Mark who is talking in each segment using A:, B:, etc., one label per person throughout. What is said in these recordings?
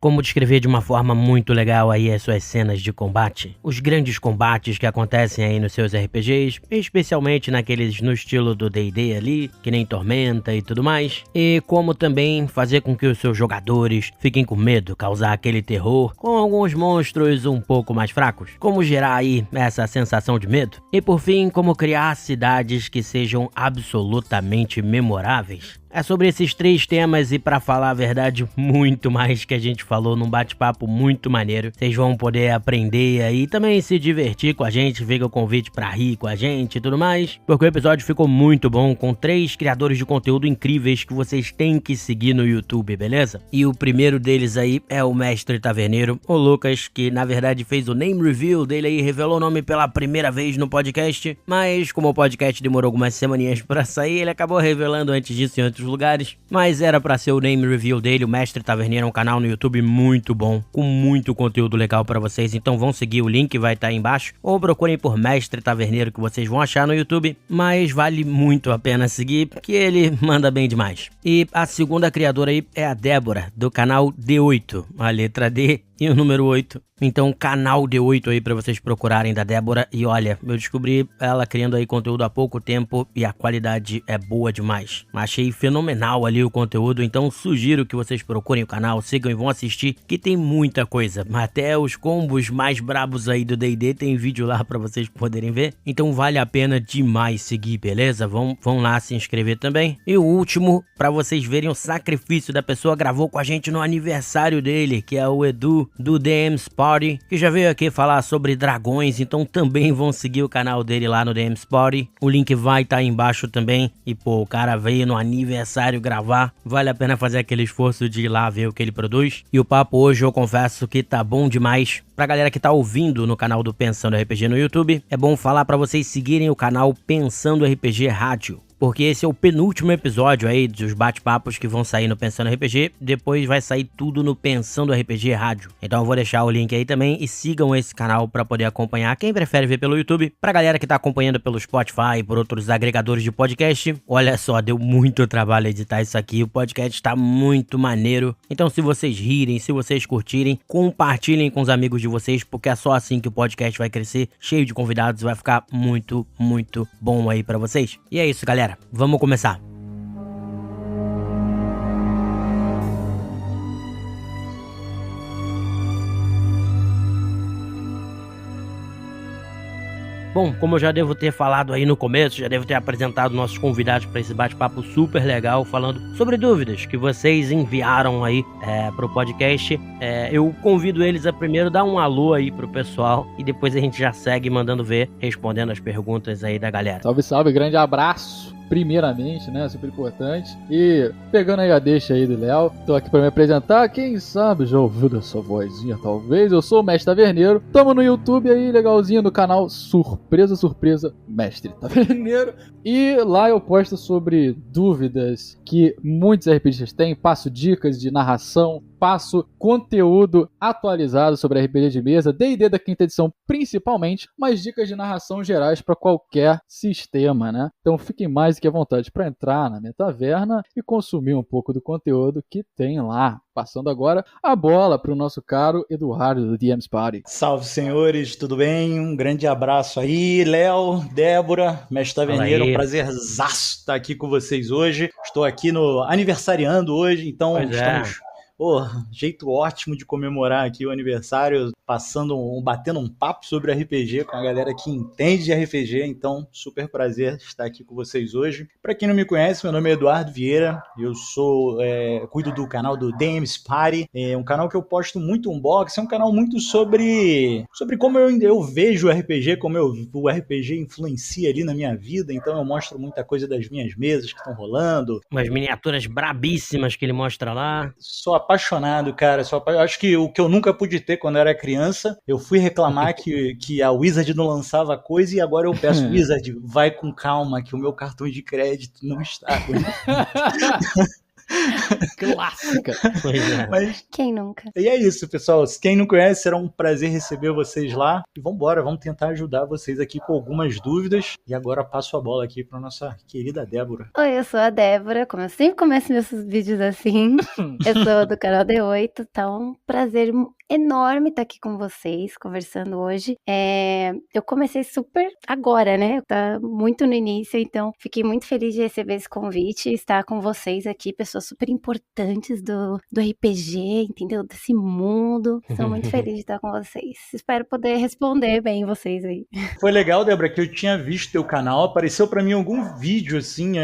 A: como descrever de uma forma muito legal aí as suas cenas de combate, os grandes combates que acontecem aí nos seus RPGs, especialmente naqueles no estilo do D&D ali, que nem Tormenta e tudo mais, e como também fazer com que os seus jogadores fiquem com medo, causar aquele terror com alguns monstros um pouco mais fracos, como gerar aí essa sensação de medo, e por fim, como criar cidades que sejam absolutamente memoráveis. É sobre esses 3 temas e, pra falar a verdade, muito mais que a gente falou num bate-papo muito maneiro. Vocês vão poder aprender aí e também se divertir com a gente, fica o convite pra rir com a gente e tudo mais, porque o episódio ficou muito bom, com 3 criadores de conteúdo incríveis que vocês têm que seguir no YouTube, beleza? E o primeiro deles aí é o Mestre Taverneiro, o Lucas, que na verdade fez o name reveal dele aí, revelou o nome pela primeira vez no podcast, mas como o podcast demorou algumas semaninhas pra sair, ele acabou revelando antes disso em outros lugares, mas era pra ser o name review dele. O Mestre Taverneiro é um canal no YouTube muito bom, com muito conteúdo legal pra vocês, então vão seguir, o link vai estar aí embaixo, ou procurem por Mestre Taverneiro que vocês vão achar no YouTube, mas vale muito a pena seguir, porque ele manda bem demais. E a segunda criadora aí é a Débora, do canal D8, a letra D e o número 8. Então, canal D8 aí pra vocês procurarem da Débora. E olha, eu descobri ela criando aí conteúdo há pouco tempo e a qualidade é boa demais. Achei fenomenal ali o conteúdo, então sugiro que vocês procurem o canal, sigam e vão assistir, que tem muita coisa. Até os combos mais brabos aí do D&D tem vídeo lá pra vocês poderem ver. Então vale a pena demais seguir, beleza? Vão lá se inscrever também. E o último, pra vocês verem o sacrifício da pessoa, gravou com a gente no aniversário dele, que é o Edu, do DM's Party, que já veio aqui falar sobre dragões, então também vão seguir o canal dele lá no DM's Party. O link vai estar aí embaixo também. E pô, o cara veio no aniversário gravar, vale a pena fazer aquele esforço de ir lá ver o que ele produz. E o papo hoje eu confesso que tá bom demais. Pra galera que tá ouvindo no canal do Pensando RPG no YouTube, é bom falar pra vocês seguirem o canal Pensando RPG Rádio, porque esse é o penúltimo episódio aí dos bate-papos que vão sair no Pensando RPG, depois vai sair tudo no Pensando RPG Rádio. Então eu vou deixar o link aí também e sigam esse canal pra poder acompanhar, quem prefere ver pelo YouTube. Pra galera que tá acompanhando pelo Spotify e por outros agregadores de podcast, olha só, deu muito trabalho editar isso aqui, o podcast tá muito maneiro. Então se vocês rirem, se vocês curtirem, compartilhem com os amigos de vocês, porque é só assim que o podcast vai crescer, cheio de convidados, vai ficar muito, muito bom aí pra vocês. E é isso, galera. Vamos começar. Bom, como eu já devo ter falado aí no começo, já devo ter apresentado nossos convidados para esse bate-papo super legal, falando sobre dúvidas que vocês enviaram aí pro podcast. Eu convido eles a primeiro dar um alô aí pro pessoal e depois a gente já segue mandando ver, respondendo as perguntas aí da galera.
B: Salve, salve, grande abraço! Primeiramente, né, super importante. E pegando aí a deixa aí do Léo, tô aqui pra me apresentar. Quem sabe já ouviu dessa vozinha, talvez. Eu sou o Mestre Taverneiro. Tamo no YouTube aí, legalzinho, no canal Surpresa, Surpresa, Mestre Taverneiro. E lá eu posto sobre dúvidas que muitos RPGs têm. Passo dicas de narração, passo conteúdo atualizado sobre RPG de mesa, D&D da 5ª edição principalmente, mas dicas de narração gerais para qualquer sistema, né? Então fiquem mais que à vontade para entrar na minha taverna e consumir um pouco do conteúdo que tem lá. Passando agora a bola para o nosso caro Eduardo do DM's Party.
C: Salve, senhores, tudo bem? Um grande abraço aí, Léo, Débora, Mestre Taverneiro, um prazerzaço estar aqui com vocês hoje. Estou aqui no aniversariando hoje, então estamos... jeito ótimo de comemorar aqui o aniversário, batendo um papo sobre RPG com a galera que entende de RPG, então super prazer estar aqui com vocês hoje. Para quem não me conhece, meu nome é Eduardo Vieira, eu cuido do canal do DM's Party, é um canal que eu posto muito unboxing, é um canal muito sobre como eu vejo o RPG, como o RPG influencia ali na minha vida, então eu mostro muita coisa das minhas mesas que estão rolando.
A: Umas miniaturas brabíssimas que ele mostra lá.
C: Sou apaixonado, cara. Acho que o que eu nunca pude ter quando eu era criança, eu fui reclamar que a Wizard não lançava coisa e agora eu peço, Wizard, vai com calma, que o meu cartão de crédito não está.
B: Clássica.
A: Pois é.
C: Mas,
D: quem nunca?
C: e é isso, pessoal. Quem não conhece, será um prazer receber vocês lá. E vambora, vamos tentar ajudar vocês aqui com algumas dúvidas. E agora passo a bola aqui para nossa querida Débora.
D: Oi, eu sou a Débora, como eu sempre começo meus vídeos assim. Eu sou do canal D8, tá um prazer enorme estar aqui com vocês, conversando hoje. Eu comecei super agora, né? Tá muito no início, então fiquei muito feliz de receber esse convite e estar com vocês aqui, pessoas super importantes do RPG, entendeu? Desse mundo. Estou muito feliz de estar com vocês. Espero poder responder bem vocês aí.
C: Foi legal, Débora, que eu tinha visto teu canal, apareceu pra mim algum vídeo, assim,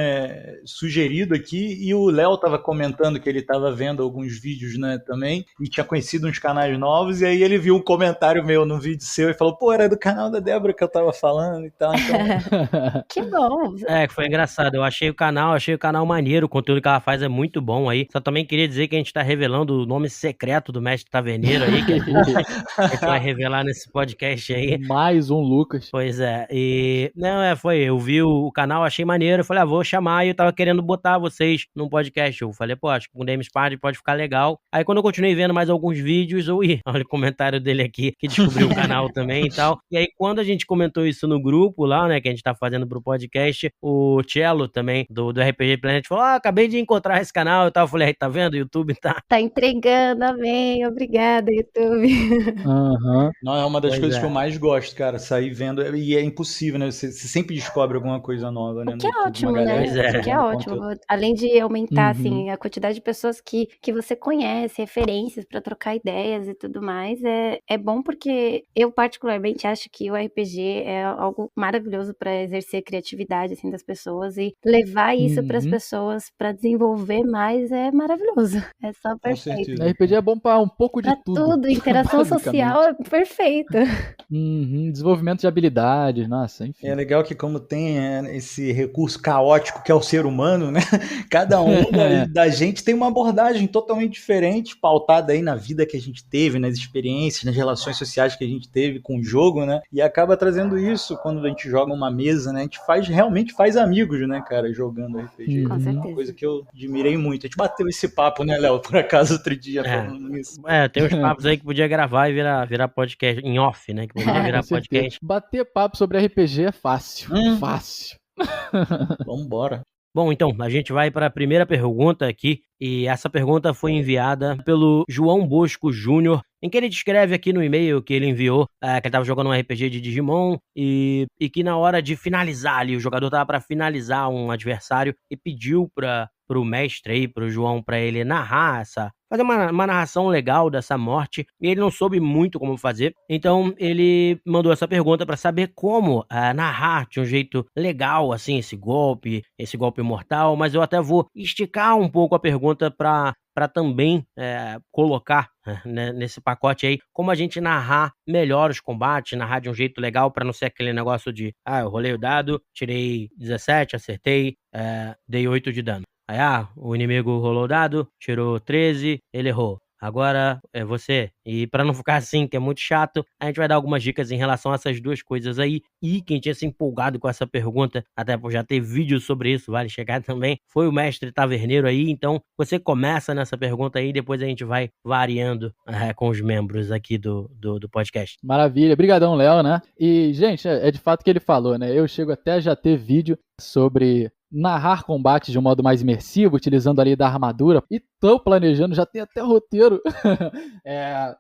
C: sugerido aqui, e o Léo tava comentando que ele tava vendo alguns vídeos, né, também, e tinha conhecido uns canais novos, e aí ele viu um comentário meu no vídeo seu e falou, pô, era do canal da Débora que eu tava falando e tal, então...
D: Que bom!
A: Foi engraçado, eu achei o canal maneiro, o conteúdo que ela faz é muito bom aí, só também queria dizer que a gente tá revelando o nome secreto do Mestre Taverneiro aí, que a gente vai revelar nesse podcast aí.
B: Mais um Lucas.
A: Pois é, e... Não, eu vi o canal, achei maneiro, eu falei, vou chamar, e eu tava querendo botar vocês num podcast, eu falei, pô, acho que com o Games Party pode ficar legal. Aí quando eu continuei vendo mais alguns vídeos, olha o comentário dele aqui, que descobriu o canal também e tal, e aí quando a gente comentou isso no grupo lá, né, que a gente tá fazendo pro podcast, o Cello também, do RPG Planet, falou, acabei de encontrar esse canal e tal, eu falei, tá vendo, o YouTube
D: tá entregando, amém, obrigada, YouTube.
C: Não, é uma das coisas que eu mais gosto, cara, sair vendo, e é impossível, né, você sempre descobre alguma coisa nova, né?
D: O que é ótimo, né? O que é ótimo. Além de aumentar, assim, a quantidade de pessoas que você conhece, referências pra trocar ideias e tudo mais, é bom porque eu particularmente acho que o RPG é algo maravilhoso pra exercer a criatividade, assim, das pessoas e levar isso pras pessoas pra desenvolver mais é maravilhoso. É só perfeito.
B: O RPG é bom pra um pouco de
D: tudo. Interação social é perfeito.
B: Desenvolvimento de habilidades, nossa, enfim.
C: É legal que como tem esse recurso caótico que é o ser humano, né? Cada um da gente tem uma abordagem totalmente diferente, pautada aí na vida que a gente teve, nas experiências, nas relações sociais que a gente teve com o jogo, né? E acaba trazendo isso quando a gente joga uma mesa, né? A gente realmente faz amigos, né, cara, jogando RPG.
D: Com certeza.
C: Uma coisa que eu admirei muito. A gente bateu esse papo, né, Léo, por acaso outro dia falando nisso.
A: Tem uns papos aí que podia gravar e virar podcast em off, né? Que podia virar podcast.
B: Bater papo sobre RPG é fácil. Fácil.
C: Vambora.
A: Bom, então, a gente vai para a primeira pergunta aqui, e essa pergunta foi enviada pelo João Bosco Júnior, em que ele descreve aqui no e-mail que ele enviou, que ele estava jogando um RPG de Digimon, e que na hora de finalizar ali, o jogador estava para finalizar um adversário e pediu pro mestre aí, pro João, para ele narrar fazer uma narração legal dessa morte, e ele não soube muito como fazer, então ele mandou essa pergunta para saber como narrar de um jeito legal, assim, esse golpe mortal, mas eu até vou esticar um pouco a pergunta para também colocar nesse pacote aí, como a gente narrar melhor os combates, narrar de um jeito legal, para não ser aquele negócio de, eu rolei o dado, tirei 17, acertei, dei 8 de dano. Aí, o inimigo rolou o dado, tirou 13, ele errou. Agora é você. E pra não ficar assim, que é muito chato, a gente vai dar algumas dicas em relação a essas duas coisas aí. E quem tinha se empolgado com essa pergunta, até por já ter vídeo sobre isso, vale chegar também, foi o Mestre Taverneiro aí. Então, você começa nessa pergunta aí, depois a gente vai variando com os membros aqui do podcast.
B: Maravilha. Obrigadão, Léo, né? E, gente, é de fato que ele falou, né? Eu chego até a já ter vídeo sobre narrar combates de um modo mais imersivo, utilizando ali da armadura, e tô planejando, já tem até roteiro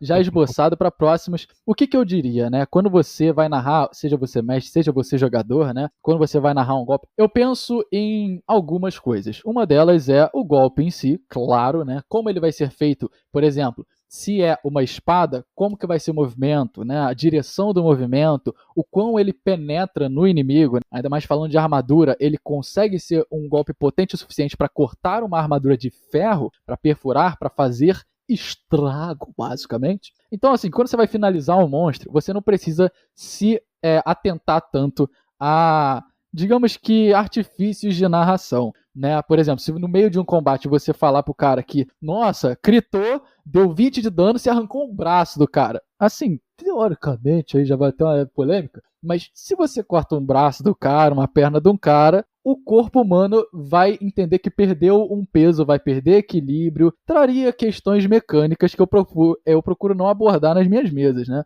B: já esboçado para próximos. O que eu diria, né? Quando você vai narrar, seja você mestre, seja você jogador, né? Quando você vai narrar um golpe, eu penso em algumas coisas. Uma delas é o golpe em si, claro, né? Como ele vai ser feito, por exemplo, se é uma espada, como que vai ser o movimento, né? A direção do movimento, o quão ele penetra no inimigo, ainda mais falando de armadura, ele consegue ser um golpe potente o suficiente para cortar uma armadura de ferro, para perfurar, para fazer estrago, basicamente. Então, assim, quando você vai finalizar um monstro, você não precisa se atentar tanto a, digamos que, artifícios de narração, né? Por exemplo, se no meio de um combate você falar pro cara que, nossa, critou, deu 20 de dano, se arrancou um braço do cara. assim, teoricamente, aí já vai ter uma polêmica, mas se você corta um braço do cara, uma perna de um cara, o corpo humano vai entender que perdeu um peso, vai perder equilíbrio, traria questões mecânicas que eu procuro não abordar nas minhas mesas, né?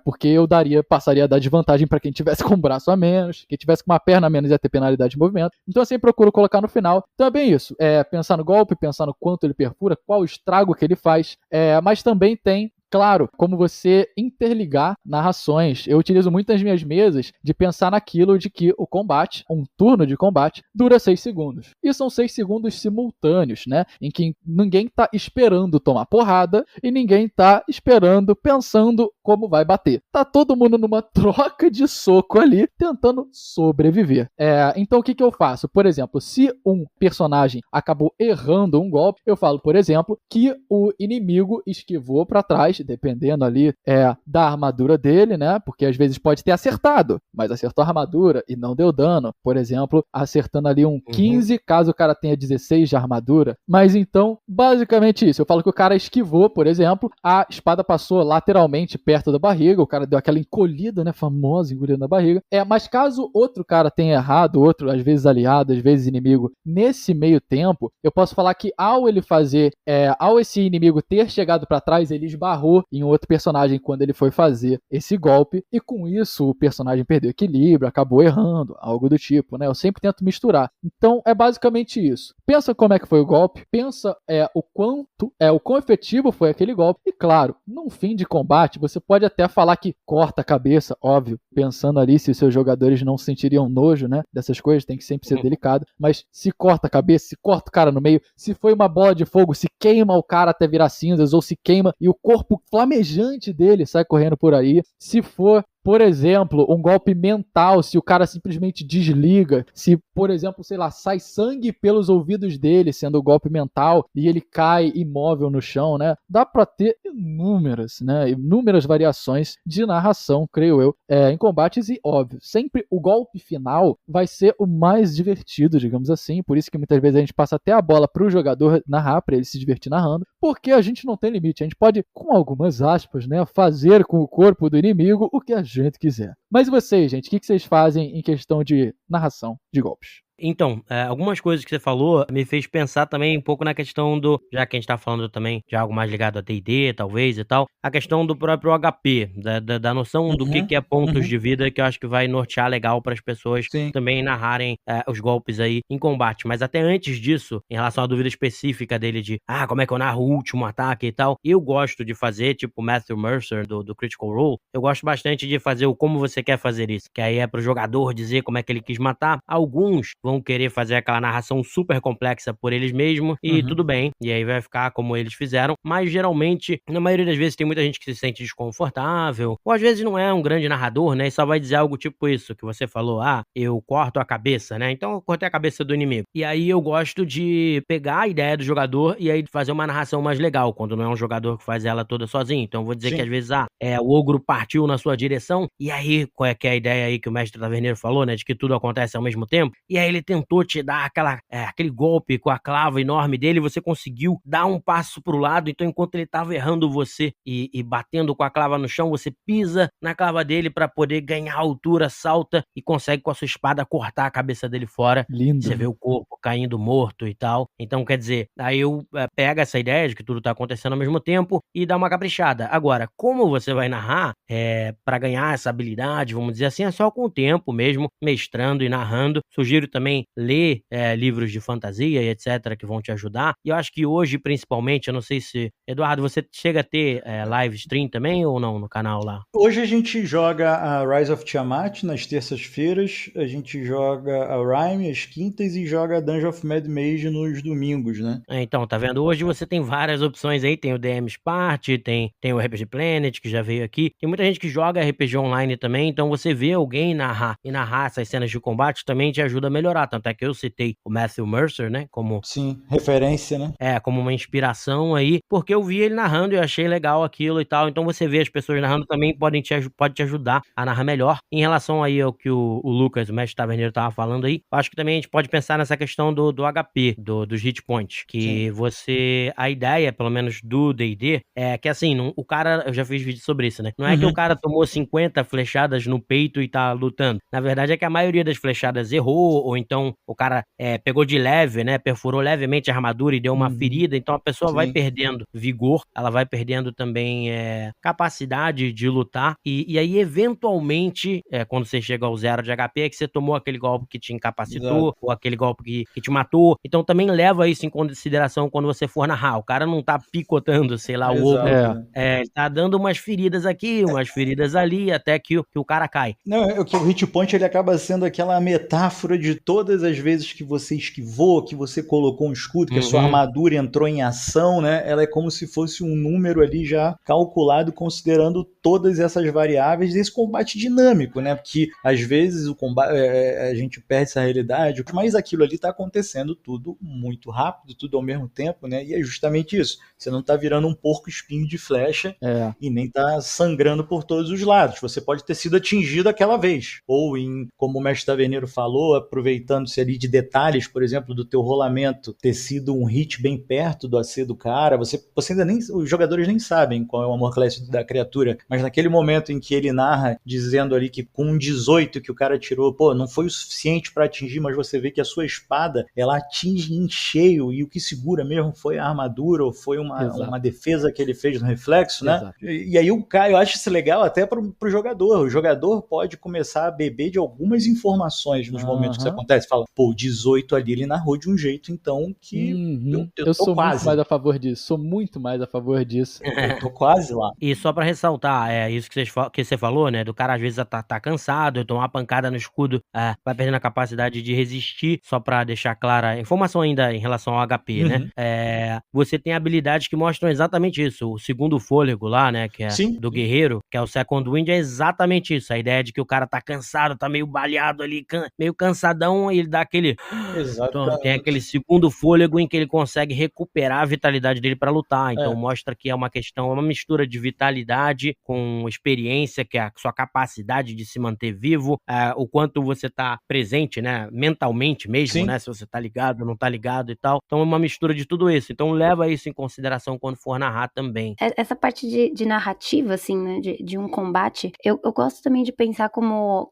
B: Porque passaria a dar desvantagem para quem tivesse com um braço a menos, quem tivesse com uma perna a menos ia ter penalidade de movimento. Então eu sempre procuro colocar no final. Então é bem isso, pensar no golpe, pensar no quanto ele perfura, qual o estrago que ele faz, mas também tem, claro, como você interligar narrações. Eu utilizo muito nas minhas mesas de pensar naquilo de que o combate, um turno de combate, dura 6 segundos. E são 6 segundos simultâneos, né? Em que ninguém tá esperando tomar porrada e ninguém tá esperando, pensando como vai bater. Tá todo mundo numa troca de soco ali, tentando sobreviver. Então o que eu faço? Por exemplo, se um personagem acabou errando um golpe, eu falo, por exemplo, que o inimigo esquivou para trás, dependendo ali da armadura dele, né? Porque às vezes pode ter acertado, mas acertou a armadura e não deu dano. Por exemplo, acertando ali um 15, caso o cara tenha 16 de armadura. Mas então, basicamente isso. Eu falo que o cara esquivou, por exemplo, a espada passou lateralmente perto da barriga, o cara deu aquela encolhida, né? Famosa encolhida na barriga. Mas caso outro cara tenha errado, outro, às vezes aliado, às vezes inimigo, nesse meio tempo, eu posso falar que ao esse inimigo ter chegado para trás, ele esbarrou em outro personagem quando ele foi fazer esse golpe, e com isso o personagem perdeu equilíbrio, acabou errando, algo do tipo, né? Eu sempre tento misturar. Então é basicamente isso. Pensa como é que foi o golpe, pensa o quão efetivo foi aquele golpe, e claro, num fim de combate, você pode até falar que corta a cabeça, óbvio, pensando ali se os seus jogadores não sentiriam nojo, né? Dessas coisas, tem que sempre ser delicado, mas se corta a cabeça, se corta o cara no meio, se foi uma bola de fogo, se queima o cara até virar cinzas, ou se queima e o corpo flamejante dele sai correndo por aí. Se for, por exemplo, um golpe mental, se o cara simplesmente desliga, se, por exemplo, sei lá, sai sangue pelos ouvidos dele, sendo o golpe mental, e ele cai imóvel no chão, né? Dá pra ter inúmeras variações de narração, creio eu, em combates, e óbvio, sempre o golpe final vai ser o mais divertido, digamos assim, por isso que muitas vezes a gente passa até a bola pro jogador narrar, pra ele se divertir narrando, porque a gente não tem limite, a gente pode, com algumas aspas, né, fazer com o corpo do inimigo o que a gente quiser. Mas e vocês, gente, o que vocês fazem em questão de narração de golpes?
A: Então, algumas coisas que você falou me fez pensar também um pouco na questão já que a gente tá falando também de algo mais ligado a D&D, talvez, e tal, a questão do próprio HP, da noção do que é pontos de vida, que eu acho que vai nortear legal para as pessoas também narrarem os golpes aí em combate. Mas até antes disso, em relação à dúvida específica dele de, como é que eu narro o último ataque e tal, eu gosto de fazer, tipo Matthew Mercer do Critical Role, eu gosto bastante de fazer o como você quer fazer isso, que aí é pro jogador dizer como é que ele quis matar. Alguns vão querer fazer aquela narração super complexa por eles mesmos, e tudo bem, e aí vai ficar como eles fizeram, mas geralmente, na maioria das vezes, tem muita gente que se sente desconfortável, ou às vezes não é um grande narrador, né, e só vai dizer algo tipo isso, que você falou, eu corto a cabeça, né, então eu cortei a cabeça do inimigo. E aí eu gosto de pegar a ideia do jogador e aí fazer uma narração mais legal, quando não é um jogador que faz ela toda sozinho. Então eu vou dizer que às vezes, o ogro partiu na sua direção, e aí, qual é que é a ideia aí que o mestre Taverneiro falou, né, de que tudo acontece ao mesmo tempo, e aí ele tentou te dar aquele golpe com a clava enorme dele, você conseguiu dar um passo pro lado, então enquanto ele tava errando você e batendo com a clava no chão, você pisa na clava dele pra poder ganhar altura, salta e consegue com a sua espada cortar a cabeça dele fora.
B: Lindo.
A: Você vê o corpo caindo morto e tal. Então, quer dizer, aí eu pego essa ideia de que tudo tá acontecendo ao mesmo tempo e dá uma caprichada. Agora, como você vai narrar pra ganhar essa habilidade, vamos dizer assim, é só com o tempo mesmo, mestrando e narrando. Sugiro também ler livros de fantasia e etc, que vão te ajudar. E eu acho que hoje, principalmente, eu não sei se... Eduardo, você chega a ter live stream também ou não no canal lá?
C: Hoje a gente joga a Rise of Tiamat nas terças-feiras, a gente joga a Rime às quintas e joga a Dungeon of Mad Mage nos domingos, né?
A: Então, tá vendo? Hoje você tem várias opções aí, tem o DM's Party, tem o RPG Planet, que já veio aqui. Tem muita gente que joga RPG online também, então você vê alguém narrar essas cenas de combate também te ajuda a melhorar explorar. Tanto é que eu citei o Matthew Mercer, né, como...
C: Sim, referência, né?
A: como uma inspiração aí, porque eu vi ele narrando e achei legal aquilo e tal. Então você vê as pessoas narrando também pode te ajudar a narrar melhor. Em relação aí ao que o Lucas, o mestre taverneiro, tava falando aí, eu acho que também a gente pode pensar nessa questão do HP, dos hit points, que a ideia, pelo menos do D&D, é que assim, o cara, eu já fiz vídeo sobre isso, né? Não é que o cara tomou 50 flechadas no peito e tá lutando. Na verdade é que a maioria das flechadas errou, ou então o cara pegou de leve, né? Perfurou levemente a armadura e deu uma ferida, então a pessoa vai perdendo vigor, ela vai perdendo também capacidade de lutar, e aí eventualmente, quando você chega ao 0 de HP, é que você tomou aquele golpe que te incapacitou, ou aquele golpe que te matou, então também leva isso em consideração quando você for narrar. O cara não tá picotando, sei lá, o ombro, ele tá dando umas feridas aqui, umas feridas ali, até que o cara cai.
C: Não, que o hit point ele acaba sendo aquela metáfora de todas as vezes que você esquivou, que você colocou um escudo, que a sua armadura entrou em ação, né? Ela é como se fosse um número ali já calculado, considerando todas essas variáveis desse combate dinâmico, né? Porque às vezes o combate, a gente perde essa realidade, mas aquilo ali tá acontecendo tudo muito rápido, tudo ao mesmo tempo, né? E é justamente isso. Você não tá virando um porco espinho de flecha e nem tá sangrando por todos os lados. Você pode ter sido atingido aquela vez. Ou, como o mestre taverneiro falou, aproveitando-se ali de detalhes, por exemplo, do teu rolamento, ter sido um hit bem perto do AC do cara. Você ainda nem... Os jogadores nem sabem qual é o armor class da criatura, mas naquele momento em que ele narra, dizendo ali que com um 18 que o cara tirou, não foi o suficiente para atingir, mas você vê que a sua espada, ela atinge em cheio, e o que segura mesmo foi a armadura, ou foi uma defesa que ele fez no reflexo, né? E aí eu acho isso legal até pro jogador. O jogador pode começar a beber de algumas informações nos momentos que isso acontece. Fala, o 18 ali ele narrou de um jeito, então, que eu
B: sou
C: quase.
B: Muito mais a favor disso. Sou muito mais a favor disso.
C: Eu tô quase lá.
A: E só pra ressaltar, isso que você falou, né? Do cara às vezes tá cansado, tomar uma pancada no escudo, vai perdendo a capacidade de resistir. Só pra deixar clara a informação ainda em relação ao HP, né? Você tem habilidades que mostram exatamente isso. O segundo fôlego lá, né? Que é do guerreiro, que é o Second Wind, é exatamente isso. A ideia de que o cara tá cansado, tá meio baleado ali, meio cansadão, e ele dá aquele... Então, tem aquele segundo fôlego em que ele consegue recuperar a vitalidade dele pra lutar. Então mostra que é uma mistura de vitalidade com experiência, que é a sua capacidade de se manter vivo, o quanto você tá presente, né? Mentalmente mesmo, né? Se você tá ligado, não tá ligado e tal. Então é uma mistura de tudo isso. Então leva isso em consideração quando for narrar também.
D: Essa parte de narrativa, assim, né? De um combate, eu gosto também de pensar como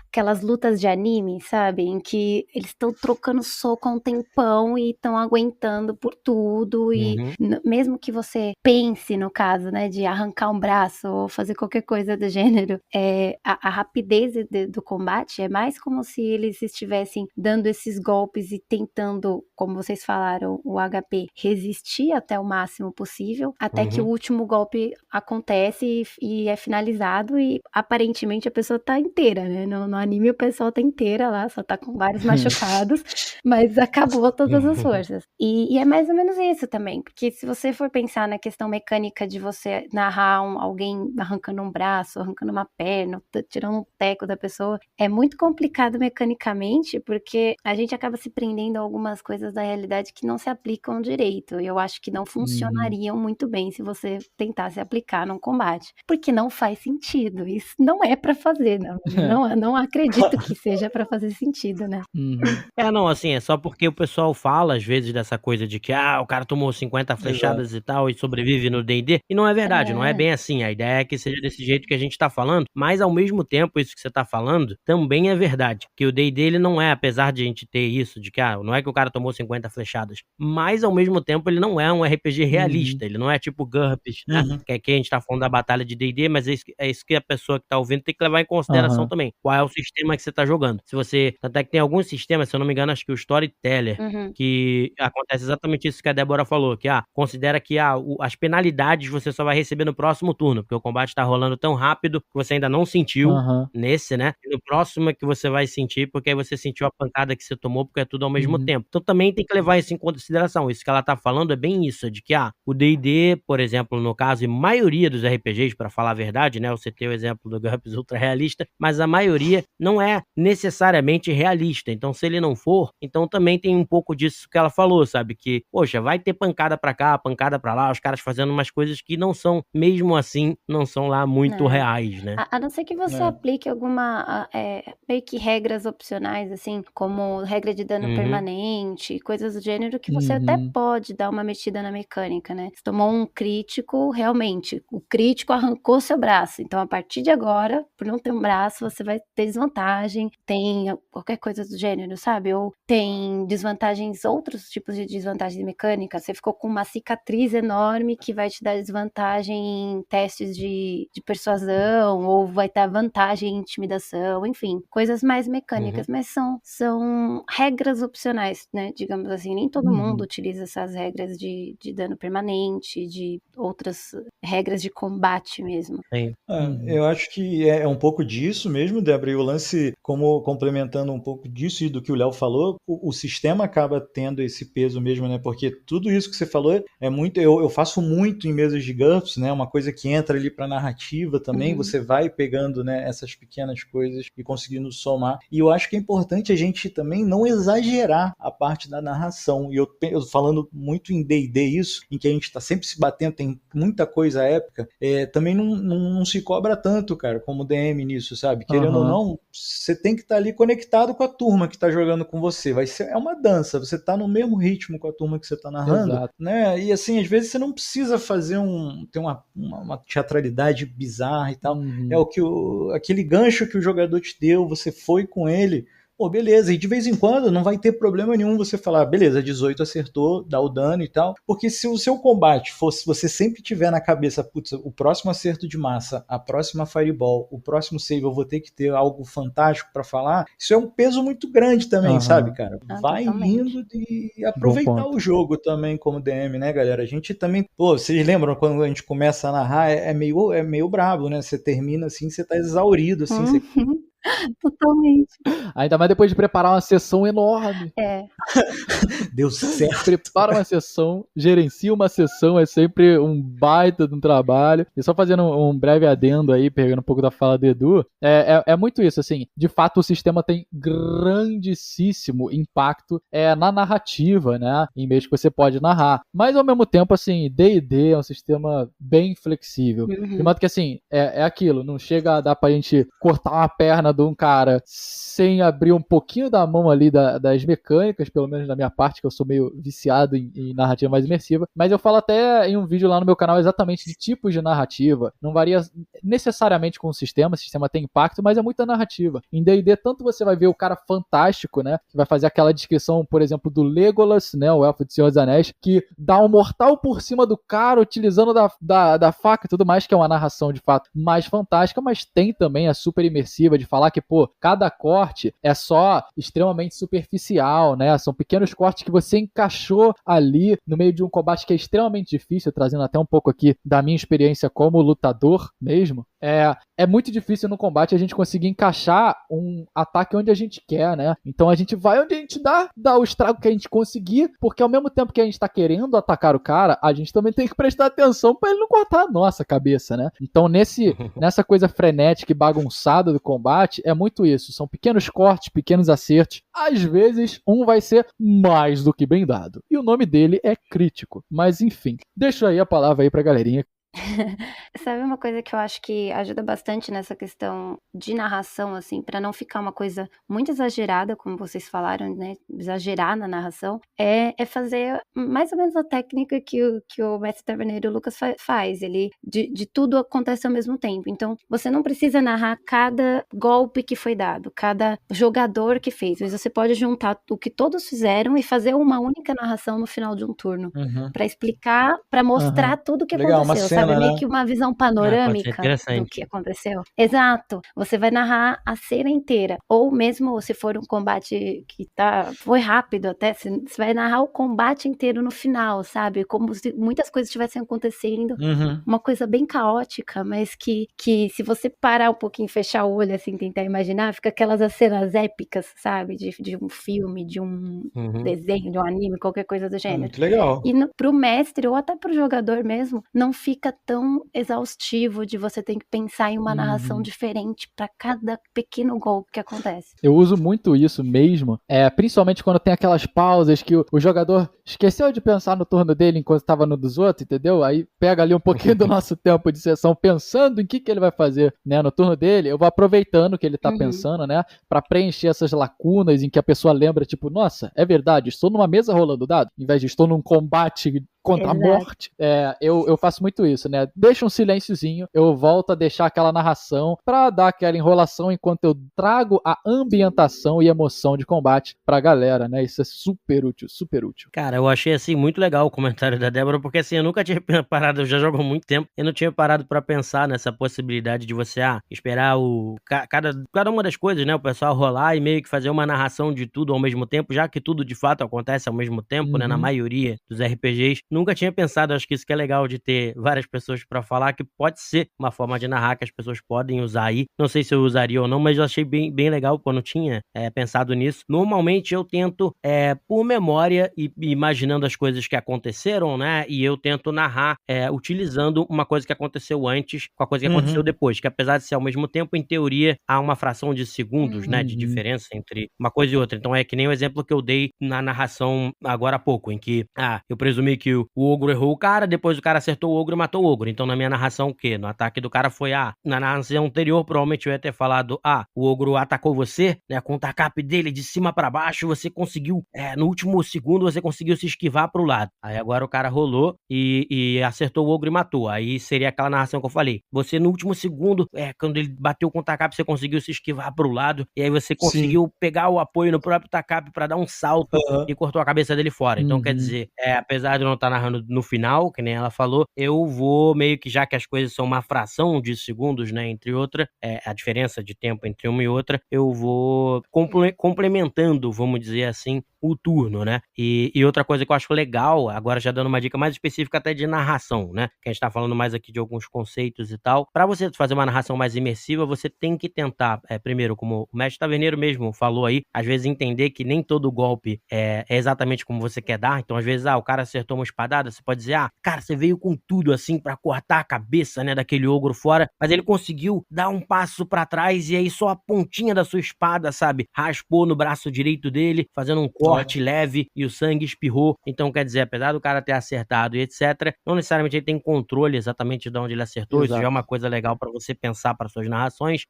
D: aquelas lutas de anime, sabe? Em que eles estão trocando soco há um tempão e estão aguentando por tudo. E mesmo que você pense, no caso, né? De arrancar um braço ou fazer qualquer coisa do gênero, a rapidez do combate é mais como se eles estivessem dando esses golpes e tentando, como vocês falaram, o HP resistir até o máximo possível, até que o último golpe acontece e é finalizado, e aparentemente a pessoa tá inteira, né? No anime o pessoal tá inteira lá, só tá com vários machucados, mas acabou todas as forças. E é mais ou menos isso também, porque se você for pensar na questão mecânica de você narrar alguém arrancando um braço, arrancando uma perna, tirando um teco da pessoa, é muito complicado mecanicamente, porque a gente acaba se prendendo a algumas coisas da realidade que não se aplicam direito. Eu acho que não funcionariam muito bem se você tentasse aplicar num combate, porque não faz sentido. Isso não é pra fazer, não acredito que seja pra fazer sentido, né?
A: Não, assim, é só porque o pessoal fala às vezes dessa coisa de que o cara tomou 50 flechadas e tal e sobrevive no D&D, e não é verdade, não é bem assim. A ideia é que seja desse jeito que a gente tá falando, mas ao mesmo tempo isso que você tá falando também é verdade, que o D&D ele não é, apesar de a gente ter isso, de que não é que o cara tomou 50 flechadas, mas ao mesmo tempo ele não é um RPG realista, ele não é tipo GURPS, né? Que aqui a gente tá falando da batalha de D&D, mas é isso que a pessoa que tá ouvindo tem que levar em consideração também. Qual é o sistema que você tá jogando? Se você... Tanto é que tem alguns sistemas, se eu não me engano, acho que o Storyteller, que acontece exatamente isso que a Débora falou, que considera que as penalidades você só vai receber no próximo turno, porque o combate tá rolando tão rápido que você ainda não sentiu nesse, né? E no próximo é que você vai sentir, porque aí você sentiu a pancada que você tomou, porque é tudo ao mesmo tempo. Então também tem que levar isso em consideração. Isso que ela tá falando é bem isso, de que o D&D, por exemplo, no caso, e maioria dos RPGs, pra falar a verdade, né? Você tem o exemplo do GURPS Ultra Realista, mas a maioria não é necessariamente realista realista. Então, se ele não for, então também tem um pouco disso que ela falou, sabe? Que, poxa, vai ter pancada pra cá, pancada pra lá, os caras fazendo umas coisas que não são, mesmo assim, não são lá muito reais, né?
D: A não ser que você aplique alguma, meio que regras opcionais, assim, como regra de dano permanente, coisas do gênero, que você até pode dar uma mexida na mecânica, né? Você tomou um crítico, realmente, o crítico arrancou seu braço. Então, a partir de agora, por não ter um braço, você vai ter desvantagem, tem qualquer coisa do gênero, sabe? Ou tem desvantagens, outros tipos de desvantagem mecânica. Você ficou com uma cicatriz enorme que vai te dar desvantagem em testes de persuasão, ou vai ter vantagem em intimidação, enfim, coisas mais mecânicas, mas são regras opcionais, né? Digamos assim, nem todo mundo utiliza essas regras de dano permanente, de outras regras de combate mesmo.
C: Eu acho que é um pouco disso mesmo, Débora, e o lance, como complementando um pouco disso e do que o Léo falou, o sistema acaba tendo esse peso mesmo, né? Porque tudo isso que você falou é muito. Eu faço muito em mesas de GURPS, né? Uma coisa que entra ali pra narrativa também, você vai pegando, né, essas pequenas coisas e conseguindo somar. E eu acho que é importante a gente também não exagerar a parte da narração. E eu falando muito em D&D isso, em que a gente tá sempre se batendo, tem muita coisa épica, também não se cobra tanto, cara, como DM nisso, sabe? Querendo ou não, você tem que estar ali conectado com a turma que tá jogando com você. É uma dança, você tá no mesmo ritmo com a turma que você tá narrando, né? E assim, às vezes você não precisa fazer ter uma teatralidade bizarra e tal. É aquele gancho que o jogador te deu, você foi com ele. Pô, beleza, e de vez em quando não vai ter problema nenhum você falar, beleza, 18 acertou, dá o dano e tal, porque se o seu combate fosse, você sempre tiver na cabeça, putz, o próximo acerto de massa, a próxima fireball, o próximo save, eu vou ter que ter algo fantástico pra falar, isso é um peso muito grande também, sabe, cara? Vai indo e aproveitar o jogo também como DM, né, galera? A gente também, pô, vocês lembram quando a gente começa a narrar, é meio brabo, né? Você termina assim, você tá exaurido, assim, você...
D: Totalmente.
B: Ainda mais depois de preparar uma sessão enorme.
C: Deu certo.
B: Prepara uma sessão, gerencia uma sessão, é sempre um baita de um trabalho. E só fazendo um breve adendo aí, pegando um pouco da fala do Edu, é muito isso, assim, de fato o sistema tem grandíssimo impacto na narrativa, né, em meios que você pode narrar. Mas ao mesmo tempo, assim, D&D é um sistema bem flexível. De modo que, assim, é aquilo, não chega a dar pra gente cortar uma perna de um cara sem abrir um pouquinho da mão ali das mecânicas, pelo menos da minha parte, que eu sou meio viciado em narrativa mais imersiva, mas eu falo até em um vídeo lá no meu canal exatamente de tipos de narrativa, não varia necessariamente com o sistema tem impacto, mas é muita narrativa. Em D&D, tanto você vai ver o cara fantástico, né, que vai fazer aquela descrição, por exemplo, do Legolas, né, o elfo de Senhor dos Anéis, que dá um mortal por cima do cara, utilizando da faca e tudo mais, que é uma narração de fato mais fantástica, mas tem também a super imersiva de falar que, pô, cada corte é só extremamente superficial, né? São pequenos cortes que você encaixou ali no meio de um combate que é extremamente difícil, trazendo até um pouco aqui da minha experiência como lutador mesmo. É muito difícil no combate a gente conseguir encaixar um ataque onde a gente quer, né? Então a gente vai onde a gente dá o estrago que a gente conseguir, porque ao mesmo tempo que a gente tá querendo atacar o cara, a gente também tem que prestar atenção pra ele não cortar a nossa cabeça, né? Então nessa coisa frenética e bagunçada do combate, é muito isso. São pequenos cortes, pequenos acertos. Às vezes, um vai ser mais do que bem dado. E o nome dele é crítico. Mas enfim, deixo aí a palavra aí pra galerinha.
D: Sabe uma coisa que eu acho que ajuda bastante nessa questão de narração, assim, pra não ficar uma coisa muito exagerada, como vocês falaram, né? Exagerar na narração, é fazer mais ou menos a técnica que o mestre taverneiro Lucas faz. Ele, de tudo acontece ao mesmo tempo. Então, você não precisa narrar cada golpe que foi dado, cada jogador que fez. Mas você pode juntar o que todos fizeram e fazer uma única narração no final de um turno. Pra explicar, pra mostrar tudo o que aconteceu. Sabe, meio que uma visão panorâmica do que aconteceu. Exato. Você vai narrar a cena inteira. Ou mesmo se for um combate que foi rápido até, você vai narrar o combate inteiro no final, sabe? Como se muitas coisas estivessem acontecendo. Uma coisa bem caótica, mas que se você parar um pouquinho, fechar o olho, assim, tentar imaginar, fica aquelas cenas épicas, sabe? De um filme, de um desenho, de um anime, qualquer coisa do gênero.
C: Muito legal.
D: E pro mestre, ou até pro jogador mesmo, não fica tão exaustivo de você ter que pensar em uma narração diferente pra cada pequeno golpe que acontece.
B: Eu uso muito isso mesmo, principalmente quando tem aquelas pausas que o jogador esqueceu de pensar no turno dele enquanto estava no dos outros, entendeu? Aí pega ali um pouquinho do nosso tempo de sessão pensando em que ele vai fazer, né, no turno dele. Eu vou aproveitando o que ele tá pensando, né, pra preencher essas lacunas em que a pessoa lembra, tipo, nossa, é verdade, estou numa mesa rolando dado, em vez de estou num combate contra a morte. Eu faço muito isso, né? Deixa um silênciozinho, eu volto a deixar aquela narração pra dar aquela enrolação enquanto eu trago a ambientação e emoção de combate pra galera, né? Isso é super útil, super útil.
A: Cara, eu achei, assim, muito legal o comentário da Débora, porque, assim, eu nunca tinha parado, eu já jogo há muito tempo, eu não tinha parado pra pensar nessa possibilidade de você, esperar cada uma das coisas, né? O pessoal rolar e meio que fazer uma narração de tudo ao mesmo tempo, já que tudo de fato acontece ao mesmo tempo, né? Na maioria dos RPGs. Nunca tinha pensado, acho que isso que é legal de ter várias pessoas pra falar, que pode ser uma forma de narrar que as pessoas podem usar aí. Não sei se eu usaria ou não, mas eu achei bem legal quando tinha pensado nisso. Normalmente eu tento, por memória e imaginando as coisas que aconteceram, né? E eu tento narrar utilizando uma coisa que aconteceu antes com a coisa que aconteceu depois, que apesar de ser ao mesmo tempo, em teoria, há uma fração de segundos, né? De diferença entre uma coisa e outra. Então é que nem o exemplo que eu dei na narração agora há pouco, em que, eu presumi que o ogro errou o cara, depois o cara acertou o ogro e matou o ogro. Então na minha narração, o quê? No ataque do cara foi, na narração anterior, provavelmente eu ia ter falado, o ogro atacou você, né? Com o tacap dele de cima pra baixo, você conseguiu, no último segundo, você conseguiu se esquivar pro lado. Aí agora o cara rolou e acertou o ogro e matou. Aí seria aquela narração que eu falei. Você no último segundo, quando ele bateu com o tacap, você conseguiu se esquivar pro lado, e aí você conseguiu pegar o apoio no próprio tacap pra dar um salto e cortou a cabeça dele fora. Então, quer dizer, apesar de eu não estar narrando no final, que nem ela falou, eu vou meio que, já que as coisas são uma fração de segundos, né, entre outra, a diferença de tempo entre uma e outra, eu vou complementando, vamos dizer assim, o turno, né? E outra coisa que eu acho legal, agora já dando uma dica mais específica até de narração, né? Que a gente tá falando mais aqui de alguns conceitos e tal. Pra você fazer uma narração mais imersiva, você tem que tentar, primeiro, como o mestre taverneiro mesmo falou aí, às vezes entender que nem todo golpe é exatamente como você quer dar. Então, às vezes, o cara acertou uma espadada, você pode dizer, cara, você veio com tudo, assim, pra cortar a cabeça, né, daquele ogro fora, mas ele conseguiu dar um passo pra trás e aí só a pontinha da sua espada, sabe, raspou no braço direito dele, fazendo um corte leve e o sangue espirrou. Então, quer dizer, apesar do cara ter acertado e etc, não necessariamente ele tem controle exatamente de onde ele acertou. Exato. Isso já é uma coisa legal pra você pensar para suas narrações.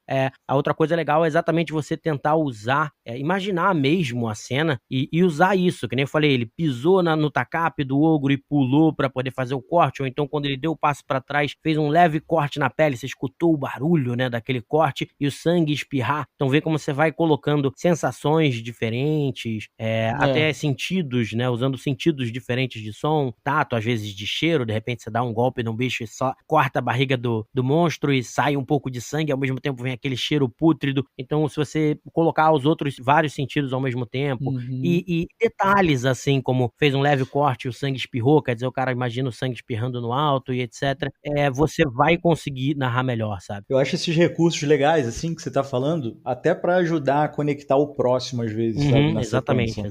A: A outra coisa legal é exatamente você tentar usar, imaginar mesmo a cena e usar isso, que nem eu falei, ele pisou no tacap do ogro e pulou pra poder fazer o corte, ou então quando ele deu o passo pra trás, fez um leve corte na pele, você escutou o barulho, né, daquele corte e o sangue espirrar. Então vê como você vai colocando sensações diferentes, até sentidos, né, usando sentidos diferentes de som, tato, às vezes de cheiro, de repente você dá um golpe num bicho e só corta a barriga do monstro e sai um pouco de sangue, ao mesmo tempo vem aquele cheiro pútrido. Então se você colocar os outros vários sentidos ao mesmo tempo e detalhes assim, como fez um leve corte e o sangue espirrou, quer dizer, o cara imagina o sangue espirrando no alto e etc, você vai conseguir narrar melhor, sabe?
C: Eu acho esses recursos legais, assim, que você tá falando, até pra ajudar a conectar o próximo, às vezes, sabe?
A: Exatamente.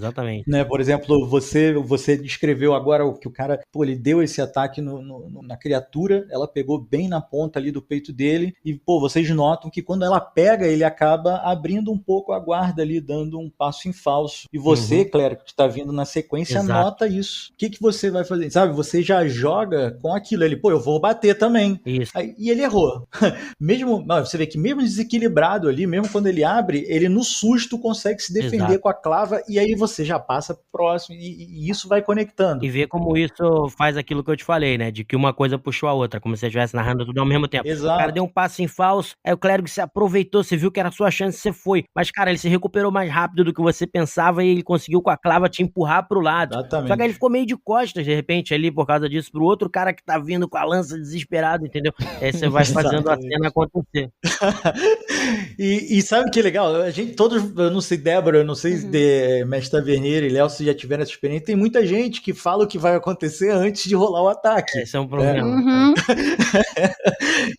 C: Né? Por exemplo, você descreveu agora que o cara, ele deu esse ataque na criatura, ela pegou bem na ponta ali do peito dele, e, vocês notam que quando ela pega, ele acaba abrindo um pouco a guarda ali, dando um passo em falso. E você, clérigo, que está vindo na sequência, nota isso. O que você vai fazer? Sabe, você já joga com aquilo. Ele, eu vou bater também.
A: Isso.
C: Aí, e ele errou. Mesmo, você vê que mesmo desequilibrado ali, mesmo quando ele abre, ele no susto consegue se defender com a clava, e aí você já passa pro próximo, e isso vai conectando.
A: E ver como isso faz aquilo que eu te falei, né? De que uma coisa puxou a outra, como se você estivesse narrando tudo ao mesmo tempo.
C: Exato.
A: O cara deu um passo em falso, aí o clérigo se aproveitou, você viu que era a sua chance, você foi. Mas, cara, ele se recuperou mais rápido do que você pensava e ele conseguiu com a clava te empurrar pro lado.
C: Exatamente.
A: Só que aí ele ficou meio de costas, de repente, ali, por causa disso, pro outro cara que tá vindo com a lança desesperado, entendeu? Aí você vai fazendo a cena acontecer.
C: E sabe o que é legal? A gente todos, eu não sei, Débora, eu não sei se Mestre Taverneiro e Léo, se já tiveram essa experiência, tem muita gente que fala o que vai acontecer antes de rolar o ataque.
A: Esse é um problema.